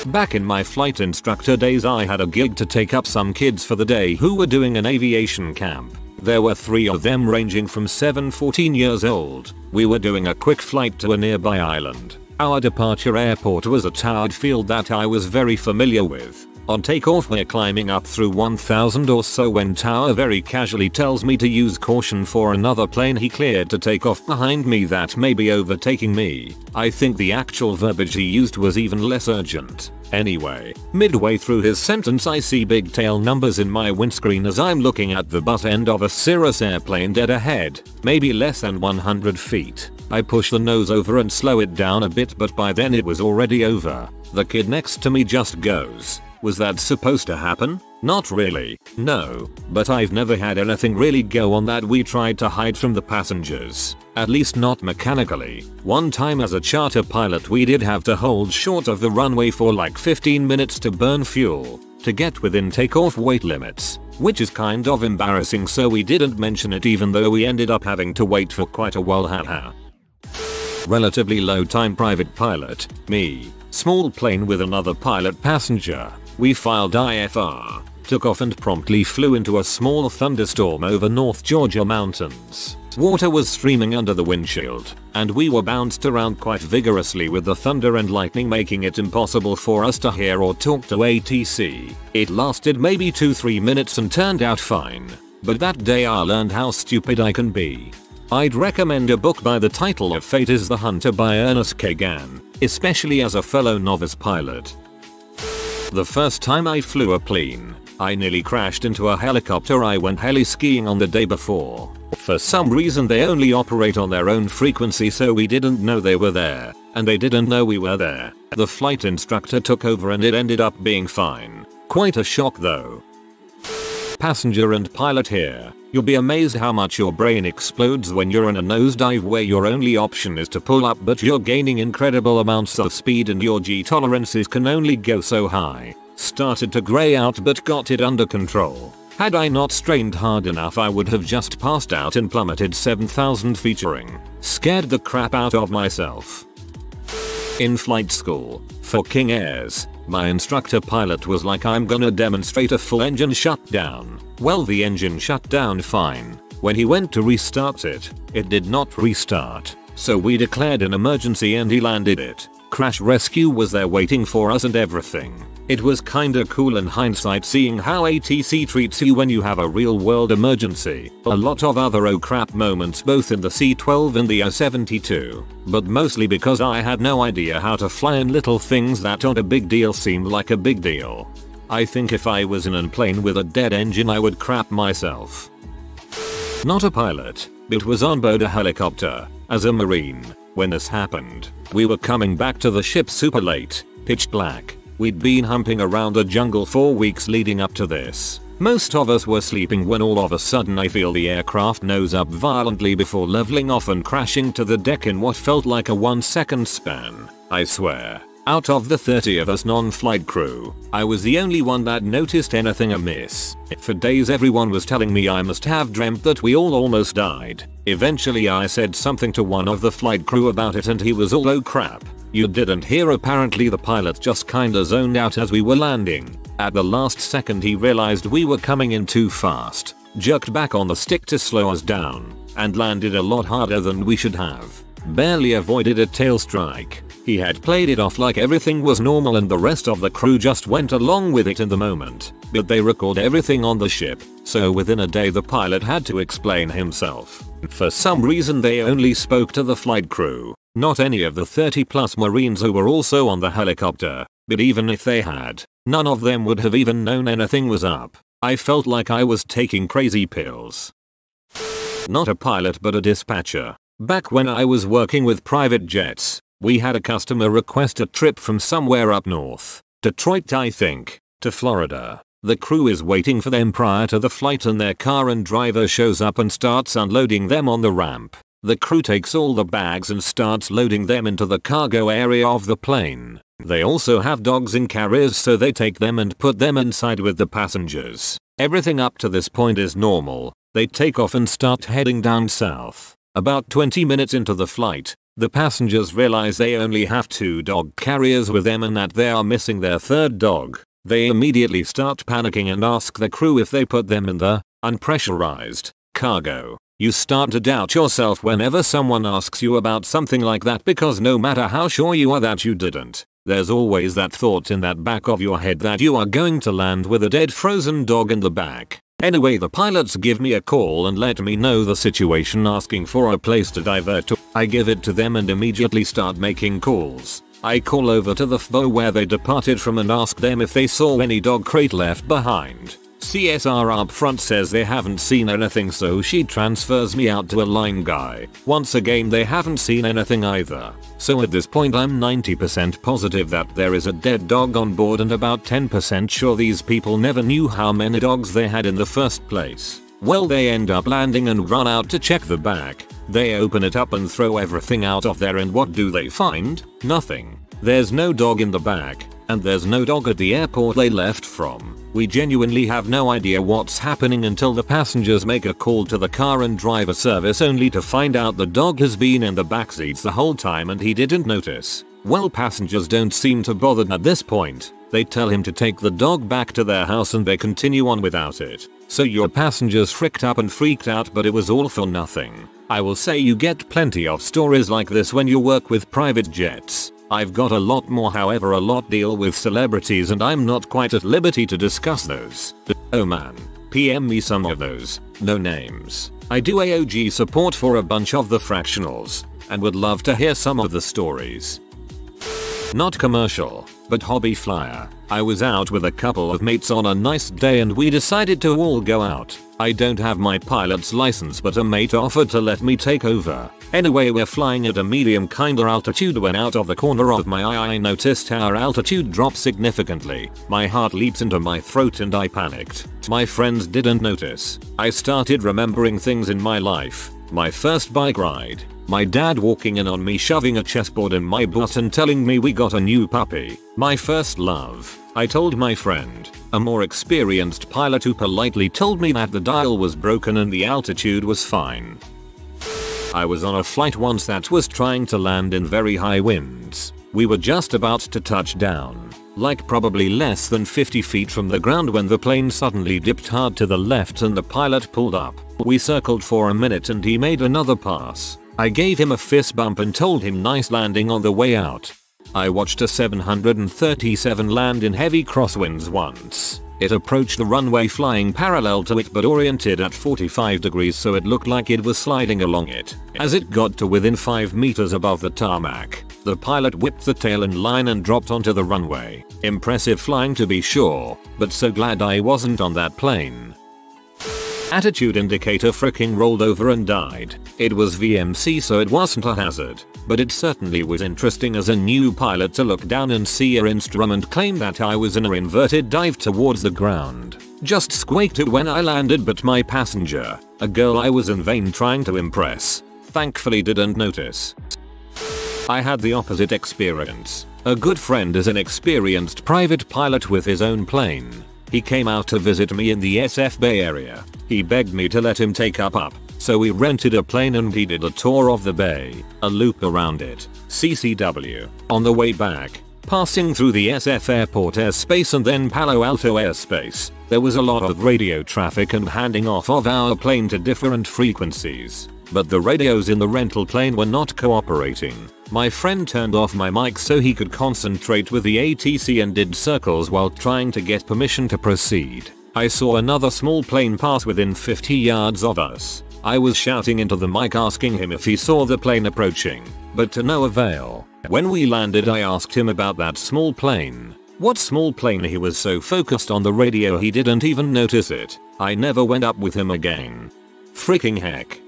Back in my flight instructor days, I had a gig to take up some kids for the day who were doing an aviation camp. There were 3 of them ranging from 7-14 years old. We were doing a quick flight to a nearby island. Our departure airport was a towered field that I was very familiar with. On takeoff we're climbing up through 1000 or so when Tower very casually tells me to use caution for another plane he cleared to take off behind me that may be overtaking me. I think the actual verbiage he used was even less urgent. Anyway, midway through his sentence I see big tail numbers in my windscreen as I'm looking at the butt end of a Cirrus airplane dead ahead, maybe less than 100 feet. I push the nose over and slow it down a bit, but by then it was already over. The kid next to me just goes, "Was that supposed to happen?" Not really, no, but I've never had anything really go on that we tried to hide from the passengers, at least not mechanically. One time as a charter pilot we did have to hold short of the runway for like 15 minutes to burn fuel to get within takeoff weight limits, which is kind of embarrassing, so we didn't mention it even though we ended up having to wait for quite a while. Haha. Relatively low time private pilot, me. Small plane with another pilot passenger. We filed IFR, took off and promptly flew into a small thunderstorm over North Georgia mountains. Water was streaming under the windshield, and we were bounced around quite vigorously with the thunder and lightning making it impossible for us to hear or talk to ATC. It lasted maybe 2-3 minutes and turned out fine, but that day I learned how stupid I can be. I'd recommend a book by the title of Fate is the Hunter by Ernest Kagan, especially as a fellow novice pilot. The first time I flew a plane, I nearly crashed into a helicopter. I went heli skiing on the day before. For some reason they only operate on their own frequency, so we didn't know they were there, and they didn't know we were there. The flight instructor took over and it ended up being fine. Quite a shock though. Passenger and pilot here. You'll be amazed how much your brain explodes when you're in a nosedive where your only option is to pull up, but you're gaining incredible amounts of speed and your G tolerances can only go so high. Started to grey out but got it under control. Had I not strained hard enough I would have just passed out and plummeted 7,000 featuring. Scared the crap out of myself. In flight school, for King Airs, my instructor pilot was like, "I'm gonna demonstrate a full engine shutdown." Well, the engine shut down fine. When he went to restart it, it did not restart. So we declared an emergency and he landed it. Crash rescue was there waiting for us and everything. It was kinda cool in hindsight seeing how ATC treats you when you have a real world emergency. A lot of other oh crap moments both in the C-12 and the A-72, but mostly because I had no idea how to fly and little things that aren't a big deal seemed like a big deal. I think if I was in a plane with a dead engine I would crap myself. not a pilot, but was on board a helicopter, as a Marine, when this happened. We were coming back to the ship super late, pitch black. We'd been humping around the jungle for weeks leading up to this. Most of us were sleeping when all of a sudden I feel the aircraft nose up violently before leveling off and crashing to the deck in what felt like a 1-second span. I swear. Out of the 30 of us non-flight crew, I was the only one that noticed anything amiss. For days everyone was telling me I must have dreamt that we all almost died. Eventually I said something to one of the flight crew about it and he was all, "Oh crap. You didn't hear?" Apparently the pilot just kinda zoned out as we were landing. At the last second he realized we were coming in too fast, jerked back on the stick to slow us down, and landed a lot harder than we should have. Barely avoided a tail strike. He had played it off like everything was normal and the rest of the crew just went along with it in the moment. But they record everything on the ship, so within a day the pilot had to explain himself. For some reason they only spoke to the flight crew, not any of the 30+ Marines who were also on the helicopter. But even if they had, none of them would have even known anything was up. I felt like I was taking crazy pills. Not a pilot but a dispatcher. Back when I was working with private jets, we had a customer request a trip from somewhere up north, Detroit I think, to Florida. The crew is waiting for them prior to the flight and their car and driver shows up and starts unloading them on the ramp. The crew takes all the bags and starts loading them into the cargo area of the plane. They also have dogs in carriers so they take them and put them inside with the passengers. Everything up to this point is normal. They take off and start heading down south. About 20 minutes into the flight, the passengers realize they only have 2 dog carriers with them and that they are missing their 3rd dog. They immediately start panicking and ask the crew if they put them in the unpressurized cargo. You start to doubt yourself whenever someone asks you about something like that because no matter how sure you are that you didn't, there's always that thought in that back of your head that you are going to land with a dead frozen dog in the back. Anyway, the pilots give me a call and let me know the situation, asking for a place to divert to. I give it to them and immediately start making calls. I call over to the FBO where they departed from and ask them if they saw any dog crate left behind. CSR up front says they haven't seen anything, so she transfers me out to a line guy. Once again they haven't seen anything either. So at this point I'm 90% positive that there is a dead dog on board and about 10% sure these people never knew how many dogs they had in the first place. Well, they end up landing and run out to check the back. They open it up and throw everything out of there and what do they find? Nothing. There's no dog in the back, and there's no dog at the airport they left from. We genuinely have no idea what's happening until the passengers make a call to the car and driver service only to find out the dog has been in the backseats the whole time and he didn't notice. Well, passengers don't seem to bother at this point. They tell him to take the dog back to their house and they continue on without it. So your passengers freaked out, but it was all for nothing. I will say you get plenty of stories like this when you work with private jets. I've got a lot more, however a lot deal with celebrities and I'm not quite at liberty to discuss those. Oh man, PM me some of those. No names. I do AOG support for a bunch of the fractionals and would love to hear some of the stories. Not commercial, but hobby flyer. I was out with a couple of mates on a nice day and we decided to all go out. I don't have my pilot's license but a mate offered to let me take over. Anyway, we're flying at a medium kinda altitude when out of the corner of my eye I noticed our altitude drop significantly. My heart leaped into my throat and I panicked. My friends didn't notice. I started remembering things in my life. My first bike ride. My dad walking in on me shoving a chessboard in my butt and telling me we got a new puppy. My first love. I told my friend, a more experienced pilot who politely told me that the dial was broken and the altitude was fine. I was on a flight once that was trying to land in very high winds. We were just about to touch down, like probably less than 50 feet from the ground when the plane suddenly dipped hard to the left and the pilot pulled up. We circled for a minute and he made another pass. I gave him a fist bump and told him nice landing on the way out. I watched a 737 land in heavy crosswinds once. It approached the runway flying parallel to it but oriented at 45 degrees so it looked like it was sliding along it. As it got to within 5 meters above the tarmac, the pilot whipped the tail and line and dropped onto the runway. Impressive flying to be sure, but so glad I wasn't on that plane. Attitude indicator fricking rolled over and died. It was VMC, so it wasn't a hazard, but it certainly was interesting as a new pilot to look down and see our instrument claim that I was in an inverted dive towards the ground. Just squeaked it when I landed, but my passenger, a girl I was in vain trying to impress, thankfully didn't notice. I had the opposite experience. A good friend is an experienced private pilot with his own plane. He came out to visit me in the SF Bay Area. He begged me to let him take up, so we rented a plane and he did a tour of the bay, a loop around it, CCW. On the way back, passing through the SF Airport airspace and then Palo Alto airspace, there was a lot of radio traffic and handing off of our plane to different frequencies. But the radios in the rental plane were not cooperating. My friend turned off my mic so he could concentrate with the ATC and did circles while trying to get permission to proceed. I saw another small plane pass within 50 yards of us. I was shouting into the mic asking him if he saw the plane approaching, but to no avail. When we landed, I asked him about that small plane. What small plane? He was so focused on the radio he didn't even notice it. I never went up with him again. Freaking heck.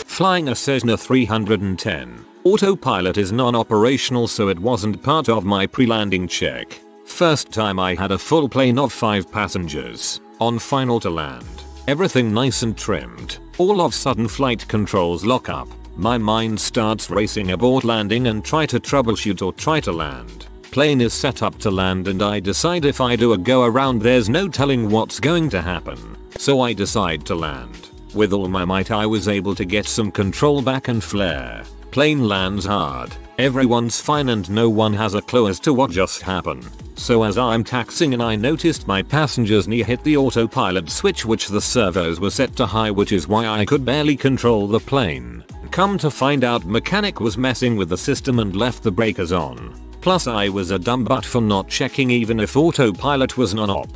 Flying a Cessna 310. Autopilot is non-operational, so it wasn't part of my pre-landing check. First time I had a full plane of 5 passengers. On final to land. Everything nice and trimmed. All of sudden flight controls lock up. My mind starts racing abort landing and try to troubleshoot or try to land. Plane is set up to land and I decide if I do a go around there's no telling what's going to happen. So I decide to land. With all my might I was able to get some control back and flare. Plane lands hard. Everyone's fine and no one has a clue as to what just happened. So as I'm taxiing and I noticed my passenger's knee hit the autopilot switch, which the servos were set to high, which is why I could barely control the plane. Come to find out, mechanic was messing with the system and left the breakers on. Plus I was a dumb butt for not checking even if autopilot was non-op.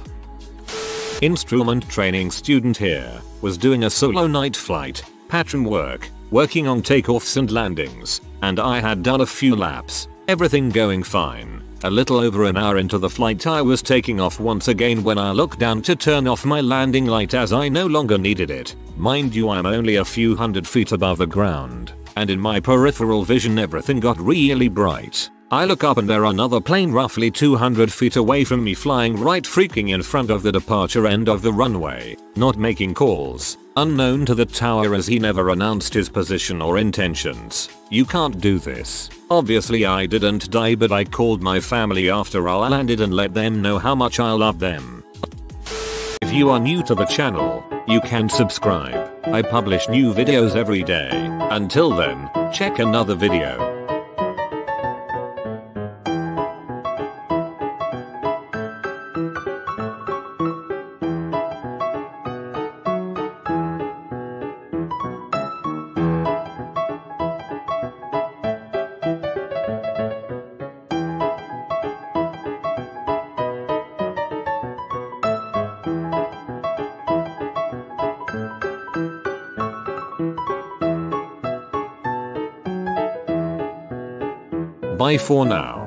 Instrument training student here, was doing a solo night flight, pattern work, working on takeoffs and landings, and I had done a few laps, everything going fine. A little over an hour into the flight I was taking off once again when I looked down to turn off my landing light as I no longer needed it. Mind you, I'm only a few hundred feet above the ground, and in my peripheral vision everything got really bright. I look up and there's another plane roughly 200 feet away from me flying right freaking in front of the departure end of the runway, not making calls, unknown to the tower as he never announced his position or intentions. You can't do this. Obviously I didn't die, but I called my family after I landed and let them know how much I love them. If you are new to the channel, you can subscribe. I publish new videos every day. Until then, check another video. Bye for now.